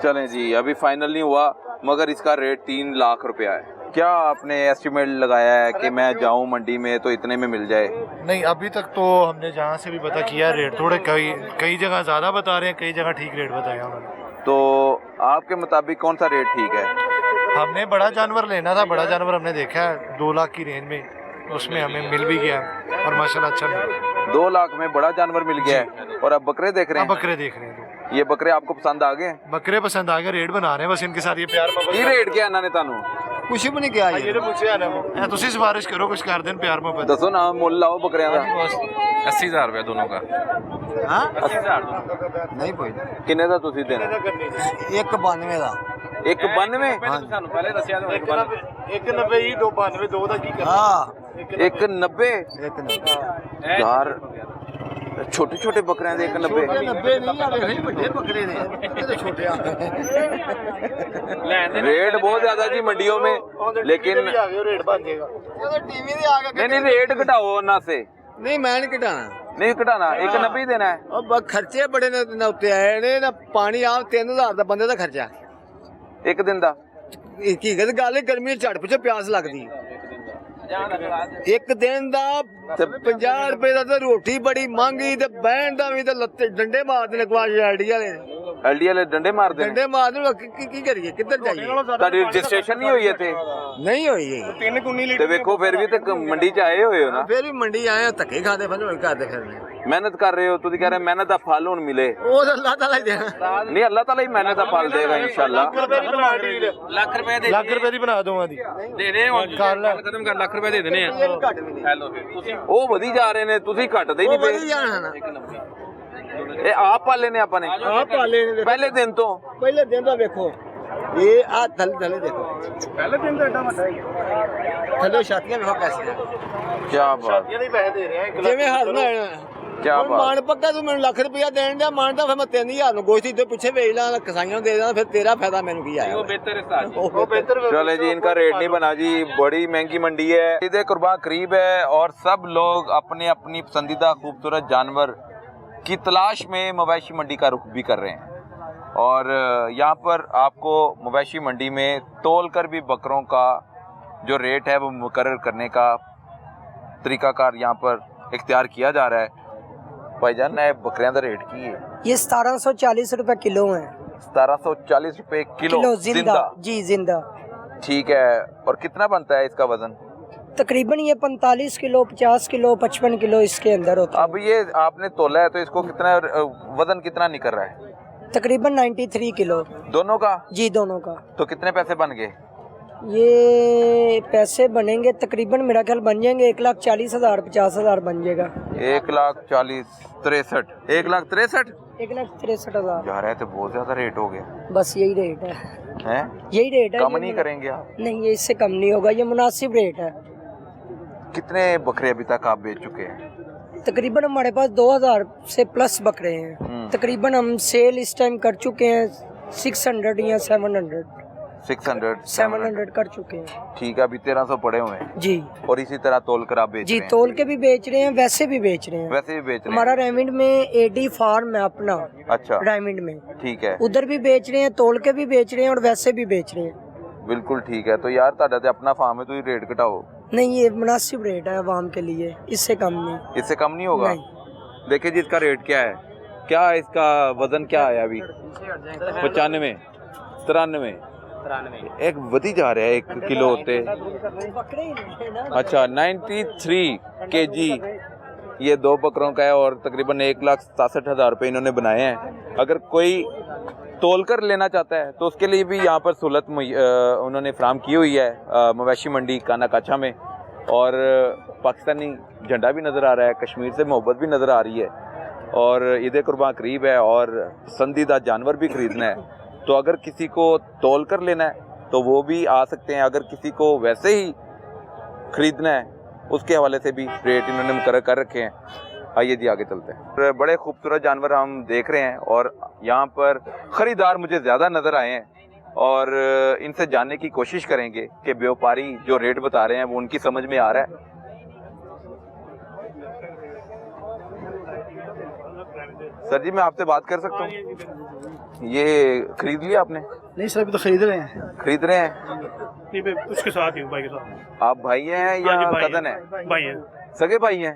चलें जी, अभी फाइनल नहीं हुआ मगर इसका रेट 3 लाख रुपया है। क्या आपने एस्टिमेट लगाया है कि मैं जाऊं मंडी में तो इतने में मिल जाए? नहीं, अभी तक तो हमने जहाँ से भी पता किया रेट थोड़े कई जगह ज़्यादा बता रहे हैं, कई जगह ठीक रेट बताया उन्होंने। तो आपके मुताबिक कौन सा रेट ठीक है? हमने बड़ा जानवर लेना था, बड़ा जानवर हमने देखा है 2 लाख की रेंज में, उसमें हमें मिल भी गया और माशाल्लाह अच्छा मिला। 2 लाख में बड़ा जानवर मिल गया है। और अब बकरे देख रहे हैं? बकरे देख रहे हैं। ये बकरे आपको पसंद आ गए? बकरे पसंद आ गए, रेट बना रहे हैं बस इनके साथ ये प्यार की रेट क्या इन्होंने तानू? ਕੁਛ ਵੀ ਨਹੀਂ ਕਿਹਾ ਇਹ ਪੁੱਛਿਆ ਨਾ ਇਹ ਤੁਸੀਂ ਸਿਫਾਰਿਸ਼ ਕਰੋ ਕੁਛ ਕਰ ਦੇਣ ਪਿਆਰ ਮੁਹੱਬਤ ਦੱਸੋ ਨਾ ਮੁੱਲ ਲਾਓ ਬੱਕਰਿਆਂ ਦਾ 80,000 रुपया दोनों का। ਹਾਂ 80,000 ਨਹੀਂ ਕੋਈ ਕਿੰਨੇ ਦਾ ਤੁਸੀਂ ਦੇਣਾ 192 ਦਾ 192 ਸਾਨੂੰ ਪਹਿਲੇ ਦੱਸਿਆ ਤਾਂ 190 ਹੀ 292 ਦੋ ਦਾ ਕੀ ਕਰਨਾ ਹਾਂ 190 ਯਾਰ छोटे छोटे बकरे दे 190 90 नहीं आ रहे बड़े बकरे ने ये तो छोटे आ रेट बहुत ज्यादा जी मंडियों में लेकिन रेट बन जाएगा टीवी दे आ गया नहीं रेट घटाओ ना से नहीं मैं नहीं घटाना नहीं घटाना 190 देना है अब खर्चे बड़े ने उत्ते आए ने ना पानी आप 3000 ਦਾ ਬੰਦੇ ਦਾ ਖਰਚਾ एक दिन ਦਾ ਹਕੀਕਤ ਗੱਲ ਹੈ ਗਰਮੀ ਝੜ ਪਿੱਛੇ ਪਿਆਸ ਲੱਗਦੀ ਇੱਕ ਦਿਨ ਦਾ 50 ਰੁਪਏ ਦਾ ਤੇ ਰੋਟੀ ਬੜੀ ਮਹਿੰਗੀ ਤੇ ਬਹਿਣ ਦਾ ਵੀ ਤੇ ਲੱਤੇ ਡੰਡੇ ਮਾਰਦੇ ਨੇ ਕੁਆਜ ਐਲਡੀ ਵਾਲੇ ਡੰਡੇ ਮਾਰਦੇ ਨੇ ਡੰਡੇ ਮਾਰਦੇ ਕੀ ਕਰੀਏ ਕਿੱਧਰ ਜਾਈਏ ਤੁਹਾਡੀ ਰਜਿਸਟ੍ਰੇਸ਼ਨ ਨਹੀਂ ਹੋਈ ਇੱਥੇ ਨਹੀਂ ਹੋਈ ਤੇ ਵੇਖੋ ਫਿਰ ਵੀ ਤੇ ਮੰਡੀ ਚ ਆਏ ਹੋਏ ਹੋ ਨਾ ਫਿਰ ਵੀ ਮੰਡੀ ਆਏ ਧੱਕੇ ਖਾਦੇ ਫਿਰ ਹੁਣ ਕਰਦੇ ਫਿਰਨੇ ਮਿਹਨਤ ਕਰ ਰਹੇ ਹੋ ਤੁਸੀਂ ਕਹਿ ਰਹੇ ਮਿਹਨਤ ਦਾ ਫਲ ਹੁਣ ਮਿਲੇ ਉਹ ਤਾਂ ਅੱਲਾਹ ਤਾਲਾ ਹੀ ਦੇਣਾ ਨਹੀਂ ਅੱਲਾਹ ਤਾਲਾ ਹੀ ਮਿਹਨਤ ਦਾ ਫਲ ਦੇਗਾ ਇਨਸ਼ਾਅੱਲਾ ਲੱਖ ਰੁਪਏ ਦੀ ਬਣਾ ਦੂੰਗਾ ਦੀ ਦੇ ਦੇ ਹੁਣ ਖਤਮ ਕਰ ਲੱਖ ਰੁਪਏ ਦੇ ਦੇਣੇ ਆ ਹੈਲੋ ਤੁਸੀਂ ਉਹ ਵਧੀ ਜਾ ਰਹੇ ਨੇ ਤੁਸੀਂ ਘਟਦੇ ਹੀ ਨਹੀਂ ਪਏ ਜਾਣਾ ਨਾ ਇਹ ਆਪ ਪਾਲੇ ਨੇ ਆਪਾਂ ਨੇ ਆਪ ਪਾਲੇ ਨੇ ਪਹਿਲੇ ਦਿਨ ਤੋਂ ਪਹਿਲੇ ਦਿਨ ਦਾ ਵੇਖੋ ਇਹ ਆ ਥੱਲੇ ਦੇਖੋ ਪਹਿਲੇ ਦਿਨ ਤਾਂ ਏਡਾ ਵੱਡਾ ਹੀ ਥੱਲੇ ਛਾਤੀਆਂ ਵੇਖੋ ਪੈਸੇ ਕੀ ਬਾਤ ਦੇ ਪੈਸੇ ਦੇ ਰਹੇ ਆ ਜਿਵੇਂ ਹੱਥ ਨਾ ਕੀ ਬਾਤ ਮਾਨ ਪੱਕਾ ਤੂੰ ਮੈਨੂੰ ਲੱਖ ਰੁਪਇਆ ਦੇਣ ਦਾ ਮਾਨ ਤਾਂ ਫਿਰ ਮੈਂ 3000 ਨੂੰ ਗੋਸ਼ਤੀ ਦੇ ਪਿੱਛੇ ਵੇਚ ਲਾਂ ਕਸਾਈਆਂ ਨੂੰ ਦੇ ਦਾਂ ਫਿਰ ਤੇਰਾ ਫਾਇਦਾ ਮੈਨੂੰ ਕੀ ਆਇਆ ਉਹ ਬਿਹਤਰ ਹੈ वो बेहतर चले जी इनका रेट नहीं बना जी बड़ी महंगी मंडी है ईद कुर्बान करीब है और सब लोग अपने अपनी पसंदीदा खूबसूरत जानवर की तलाश में मवेशी मंडी का रुख भी कर रहे हैं और यहाँ पर आपको मवेशी मंडी में तोल कर भी बकरों का जो रेट है वो मुकर्रर करने का तरीकाकार यहाँ पर इख्तियार किया जा रहा है। भाईजान नए बकरियां का रेट की है ये 1740 रुपए किलो है 1740 रुपए किलो जिंदा जी जिंदा ठीक है और कितना बनता है इसका वजन तकरीबन ये 45 किलो 50 किलो 55 किलो इसके अंदर होता अब ये आपने तोला है तो इसको कितना वजन कितना निकल रहा है है तकरीबन 93 किलो दोनों का जी दोनों का तो कितने पैसे बन गए ये पैसे बनेंगे तकरीबन मेरा ख्याल बन जाएंगे 1,40,000 50,000 बन जाएगा 1,63,63 1,63,000 1,63,000 यार है तो बहुत ज्यादा रेट हो गया बस यही रेट है हैं यही रेट है कम ये नहीं करेंगे आप नहीं ये इससे कम नहीं होगा ये मुनासिब रेट है कितने बकरे अभी तक आप बेच चुके हैं तकरीबन हमारे पास 2,000 से प्लस बकरे हैं तकरीबन हम सेल इस टाइम कर चुके हैं 600 या 700 700 कर चुके हैं ठीक है अभी 1300 पड़े हुए हैं जी और इसी तरह तोल कर आप बेच जी रहे हैं तोल के भी बेच रहे हैं वैसे भी बेच रहे हैं वैसे भी बेच रहे हमारा डायमंड में एडी फार्म है अपना हैं अच्छा डायमंड में ठीक है उधर भी बेच रहे हैं तोल के भी बेच रहे हैं और वैसे भी बेच रहे हैं बिल्कुल ठीक है तो यार ताड़ा ते अपना फार्म है तो ये रेट घटाओ नहीं ये मुनासिब रेट है आवाम के लिए इससे कम नहीं इससे कम नहीं होगा नहीं। देखिए जी इसका रेट क्या है क्या इसका वजन क्या है अभी 95 93 एक वधी जा रहा है 1 किलो होते अच्छा 93 kg ये 2 बकरों का है और तकरीबन 1,67,000 रुपये इन्होंने बनाए हैं। अगर कोई तोल कर लेना चाहता है तो उसके लिए भी यहाँ पर सहूलत उन्होंने फराम की हुई है मवेशी मंडी काना काछा में और पाकिस्तानी झंडा भी नज़र आ रहा है कश्मीर से मोहब्बत भी नज़र आ रही है और ईद कुर्बान करीब है और पसंदीदा जानवर भी खरीदना है तो अगर किसी को तोल कर लेना है तो वो भी आ सकते हैं अगर किसी को वैसे ही खरीदना है उसके हवाले से भी रेट इन्होंने मुकर्रर कर रखे हैं। आइए जी आगे चलते हैं। बड़े खूबसूरत जानवर हम देख रहे हैं और यहाँ पर ख़रीदार मुझे ज़्यादा नज़र आए हैं और इनसे जानने की कोशिश करेंगे कि व्यापारी जो रेट बता रहे हैं वो उनकी समझ में आ रहा है। सर जी मैं आपसे बात कर सकता हूँ ये खरीद लिया आपने नहीं सर अभी तो खरीद रहे हैं खरीद रहे हैं नहीं भाई उसके साथ ही भाई के साथ आप भाई हैं या कजन है भाई है सगे भाई हैं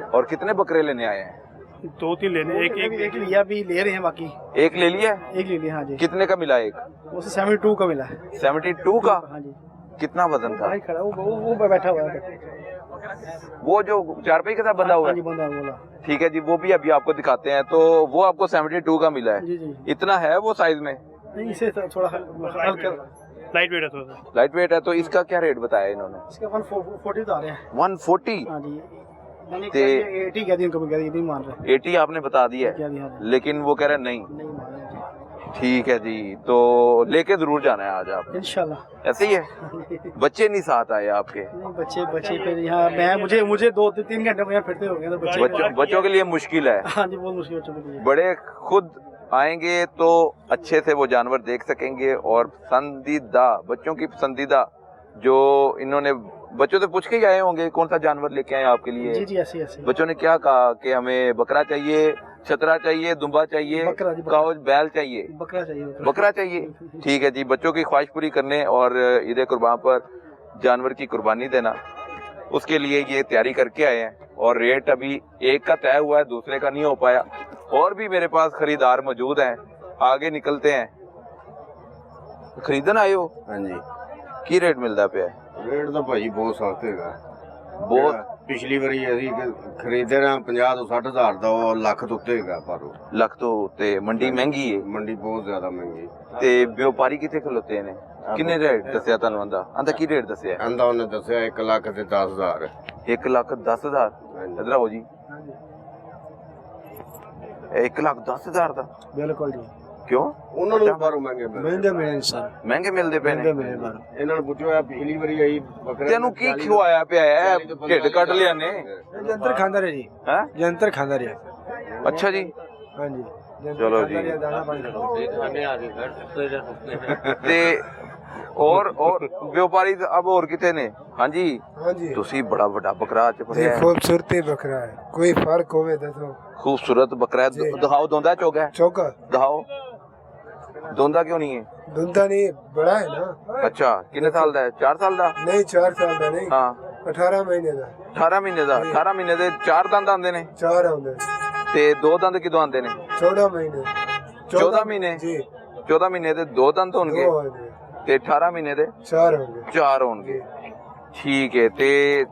और कितने बकरे लेने आए हैं 2-3 लेने एक लिया भी ले रहे हैं बाकी एक ले लिया एक ले लिया हाँ जी कितने का मिला एक वो 72 का मिला है 72 का हाँ जी कितना वजन था भाई खड़ा वो बैठा हुआ है वो जो चारपाई के साथ बंधा हुआ हाँ जी है बंदा बोला ठीक है जी वो भी अभी आपको दिखाते हैं तो वो आपको 72 का मिला है जी जी इतना है वो साइज में नहीं इसे थोड़ा हल्का लाइट वेट है थोड़ा सा। लाइट वेट है, तो इसका क्या रेट बताया इन्होंने? इसका 140 बता रहे हैं। 140? हाँ जी, मैंने ते 80 कह दी उनको, कह दी नहीं मान रहे। 80 आपने बता दिया क्या है, दिया? लेकिन वो कह रहे नहीं। नहीं मान रहे जी। ठीक है जी, तो लेके जरूर जाना है आज आप। इंशाल्लाह। ऐसे ही है? बच्चे नहीं साथ आए आपके? नहीं, बच्चे फिर यहाँ मैं मुझे 2-3 घंटे में यहाँ फिरते हो गए तो बच्चों के लिए मुश्किल है। हाँ जी, बहुत मुश्किल बच्चों के लिए। बड़े खुद आएंगे तो अच्छे से वो जानवर देख सकेंगे, और पसंदीदा बच्चों की पसंदीदा जो इन्होंने बच्चों से पूछ के ही आए होंगे कौन सा जानवर लेके आए आपके लिए? जी ऐसे बच्चों ने क्या कहा कि हमें बकरा चाहिए, छतरा चाहिए, दुम्बा चाहिए, काउज बैल चाहिए, बकरा चाहिए। ठीक है जी, बच्चों की ख्वाहिश पूरी करने और ईद कुर्बान पर जानवर की कुर्बानी देना, उसके लिए ये तैयारी करके आए हैं। और रेट अभी एक का तय हुआ है, दूसरे का नहीं हो पाया। और भी मेरे पास खरीदार मौजूद हैं, आगे निकलते हैं। खरीदन आए हो? हाँ जी। की रेट मिलता पे? रेट तो भाई बहुत सस्ते है। बहुत पिछली बारी ਅਸੀਂ ਖਰੀਦੇ ਨਾ 50 ਤੋਂ 60 ਹਜ਼ਾਰ ਦਾ, ਉਹ ਲੱਖ ਤੋਂ ਉੱਤੇ ਹੈਗਾ। ਪਰ ਉਹ ਲੱਖ ਤੋਂ ਉੱਤੇ ਮੰਡੀ ਮਹਿੰਗੀ ਹੈ। ਮੰਡੀ ਬਹੁਤ ਜ਼ਿਆਦਾ ਮਹਿੰਗੀ। ਤੇ ਵਪਾਰੀ ਕਿੱਥੇ ਖਲੋਤੇ ਨੇ? ਕਿੰਨੇ ਰੇਟ ਦੱਸਿਆ ਤੁਹਾਨੂੰ? ਆਂਦਾ ਕੀ ਰੇਟ ਦੱਸਿਆ? ਆਂਦਾ ਉਹਨੇ ਦੱਸਿਆ 1 ਲੱਖ ਤੇ 10 ਹਜ਼ਾਰ। 1 ਲੱਖ 10 ਹਜ਼ਾਰ? ਇਧਰ ਆਓ ਜੀ। 1 ਲੱਖ 10 ਹਜ਼ਾਰ ਦਾ? ਬਿਲਕੁਲ ਜੀ। ਕਿਉਂ? ਉਹਨਾਂ ਨੂੰ ਬਾਹਰੋਂ ਮਹਿੰਗੇ ਮਿਲਣ ਸਰ, ਮਹਿੰਗੇ ਮਿਲਦੇ ਪਏ ਨੇ। ਇਹਨਾਂ ਨੂੰ ਪੁੱਛੋ, ਆ ਪਿਛਲੀ ਵਾਰੀ ਆਈ ਬੱਕਰੇ ਤੈਨੂੰ ਕੀ ਖਵਾਇਆ ਪਿਆ ਹੈ? ਢਿੱਡ ਕੱਢ ਲਿਆ ਨੇ। ਜੰਤਰ ਖਾਂਦਾ ਰਿਹਾ ਜੀ। ਹੈ ਜੰਤਰ ਖਾਂਦਾ ਰਿਹਾ। ਅੱਛਾ ਜੀ, हाँ जी, चलो जी। ਤੇ और व्यापारी अब और कितने ने? हाँ जी, तुसी बड़ा बड़ा बकरा च फड़िया है। खूबसूरती बकरा है, कोई फर्क होवे दसो। खूबसूरत बकरा है, दिखाओ। दोंदा चौका है? चौका दिखाओ। दोंदा क्यों नहीं है? दुंदा नहीं, बड़ा है ना। अच्छा, कितने साल का है? 4 साल का? नहीं 4 साल का नहीं। हाँ, 18 महीने का। 18 महीने का? 18 महीने ਦੇ 4 ਦੰਦ ਆਉਂਦੇ ਨੇ? 4 ਆਉਂਦੇ ਤੇ 2 ਦੰਦ ਕਿਦੋਂ ਆਉਂਦੇ ਨੇ? 14 ਮਹੀਨੇ। 14 ਮਹੀਨੇ ਜੀ? 14 ਮਹੀਨੇ ਦੇ 2 ਦੰਦ ਹੋਣਗੇ ਤੇ 18 ਮਹੀਨੇ ਦੇ 4 ਹੋਣਗੇ। 4 ਹੋਣਗੇ। ਠੀਕ ਹੈ। ਤੇ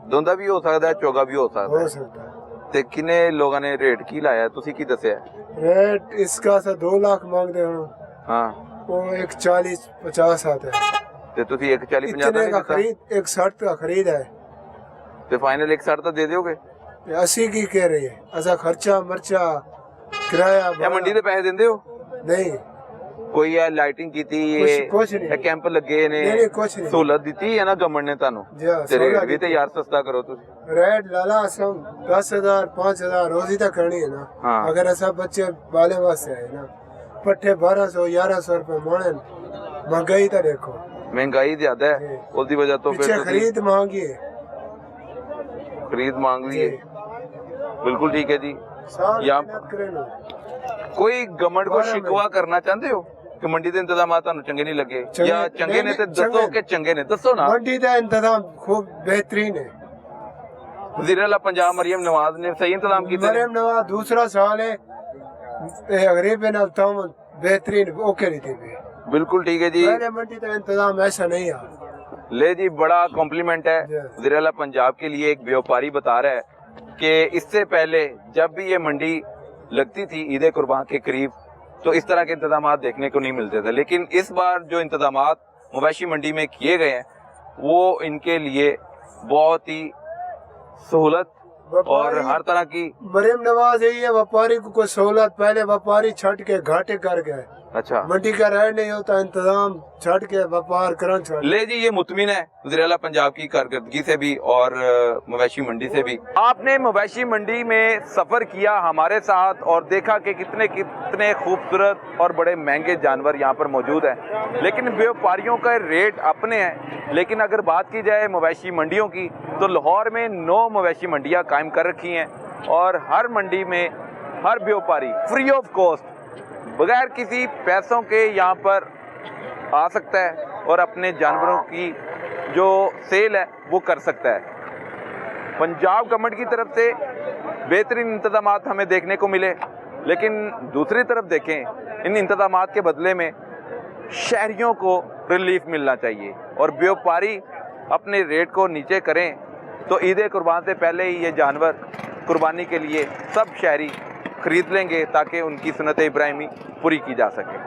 ਦੋਂਦਾ ਵੀ ਹੋ ਸਕਦਾ ਹੈ, ਚੋਗਾ ਵੀ ਹੋ ਸਕਦਾ हो है। सकता है। ਤੇ ਕਿੰਨੇ ਲੋਕਾਂ ਨੇ ਰੇਟ ਕੀ ਲਾਇਆ? ਤੁਸੀਂ ਕੀ ਦੱਸਿਆ? रेट इसका सा 2 लाख मांगते हो। ਹਾਂ, वो 140-50 आता है। ਤੇ ਤੁਸੀਂ 140-50 ਦਾ इतने ਨਹੀਂ का ਦਿੱਤਾ? खरीद 160 का खरीद है। ਤੇ ਫਾਈਨਲ 160 ਤਾਂ ਦੇ ਦਿਓਗੇ? 80 की कह रही है। ऐसा खर्चा मर्चा किराया ਜਾਂ ਮੰਡੀ ਦੇ ਪੈਸੇ ਦਿੰਦੇ ਹੋ? नहीं, ਕੋਈ ਇਹ ਲਾਈਟਿੰਗ ਕੀਤੀ, कुछ नहीं। ਇਹ ਕੈਂਪ ਲੱਗੇ ਨੇ, नहीं कुछ नहीं। ਸਹੂਲਤ ਦਿੱਤੀ ਹੈ ਨਾ ਗਵਰਨਮੈਂਟ ਨੇ ਤੁਹਾਨੂੰ? जी हाँ, ਤੇ ਰੇਟ सोलह ਵੀ ਤੇ ਯਾਰ ਸਸਤਾ ਕਰੋ ਤੁਸੀਂ। रेट लाला सम 10,000 5,000 रोजी तक करनी है ना। हाँ। अगर ऐसा बच्चे बाले वास्ते है ना, पट्टे 1200-1100 रुपए मोड़े। महंगाई तो देखो, महंगाई ज्यादा है, जी। उसकी वजह तो पीछे खरीद महंगी है। खरीद मांग ली है। बिल्कुल ठीक है जी। साल या मेहनत करे ना। कोई गवर्नमेंट को 12 शिकवा करना चाहते हो कि मंडी ਦੇ ਇੰਤਜ਼ਾਮਾਂ ਤੁਹਾਨੂੰ ਚੰਗੇ ਨਹੀਂ ਲੱਗੇ? ਚੰਗੇ- ਜਾਂ ਚੰਗੇ ਨੇ ਤੇ ਚੰਗੇ- ਦੱਸੋ ਕਿ ਚੰਗੇ ਨੇ, ਦੱਸੋ ਨਾ। मंडी का इंतजाम खूब बेहतरीन है। वज़ीर आला पंजाब मरियम नवाज ने सही इंतजाम किए थे। मरियम नवाज दूसरा साल है, गरीब है ना, बेहतरीन ओके रीति पे। बिल्कुल ठीक है जी। पहले मंडी का इंतजाम ऐसा नहीं है। ले जी, बड़ा कॉम्प्लीमेंट है। जी। वज़ीर आला पंजाब के लिए एक व्यापारी बता रहा है कि इससे पहले जब भी ये मंडी लगती थी ईद कुर्बान के करीब, तो इस तरह के इंतजाम देखने को नहीं मिलते थे। लेकिन इस बार जो इंतजाम मवेशी मंडी में किए गए हैं, वो इनके लिए बहुत ही सहूलत और हर तरह की। मरियम नवाज यही है, व्यापारी को कोई सहूलत, पहले व्यापारी छट के घाटे कर गए। अच्छा, मंडी का रेट नहीं होता, इंतजाम छट के व्यापार करन छोड़। ले जी, ये मुतमिन है वज़ीर आला पंजाब की कारकर्दगी से भी और मवेशी मंडी से भी। आपने मवेशी मंडी में सफ़र किया हमारे साथ और देखा कि कितने कितने खूबसूरत और बड़े महंगे जानवर यहाँ पर मौजूद हैं, लेकिन व्यापारियों का रेट अपने हैं। लेकिन अगर बात की जाए मवेशी मंडियों की, तो लाहौर में 9 मवेशी मंडियाँ कायम कर रखी हैं और हर मंडी में हर व्यापारी फ्री ऑफ कॉस्ट बगैर किसी पैसों के यहाँ पर आ सकता है और अपने जानवरों की जो सेल है वो कर सकता है। पंजाब गवर्नमेंट की तरफ से बेहतरीन इंतजाम हमें देखने को मिले, लेकिन दूसरी तरफ देखें, इन इंतजाम के बदले में शहरियों को रिलीफ मिलना चाहिए और व्यापारी अपने रेट को नीचे करें, तो ईद कुर्बान से पहले ही ये जानवर कुर्बानी के लिए सब शहरी खरीद लेंगे ताकि उनकी सुन्नत इब्राहिमी पूरी की जा सके।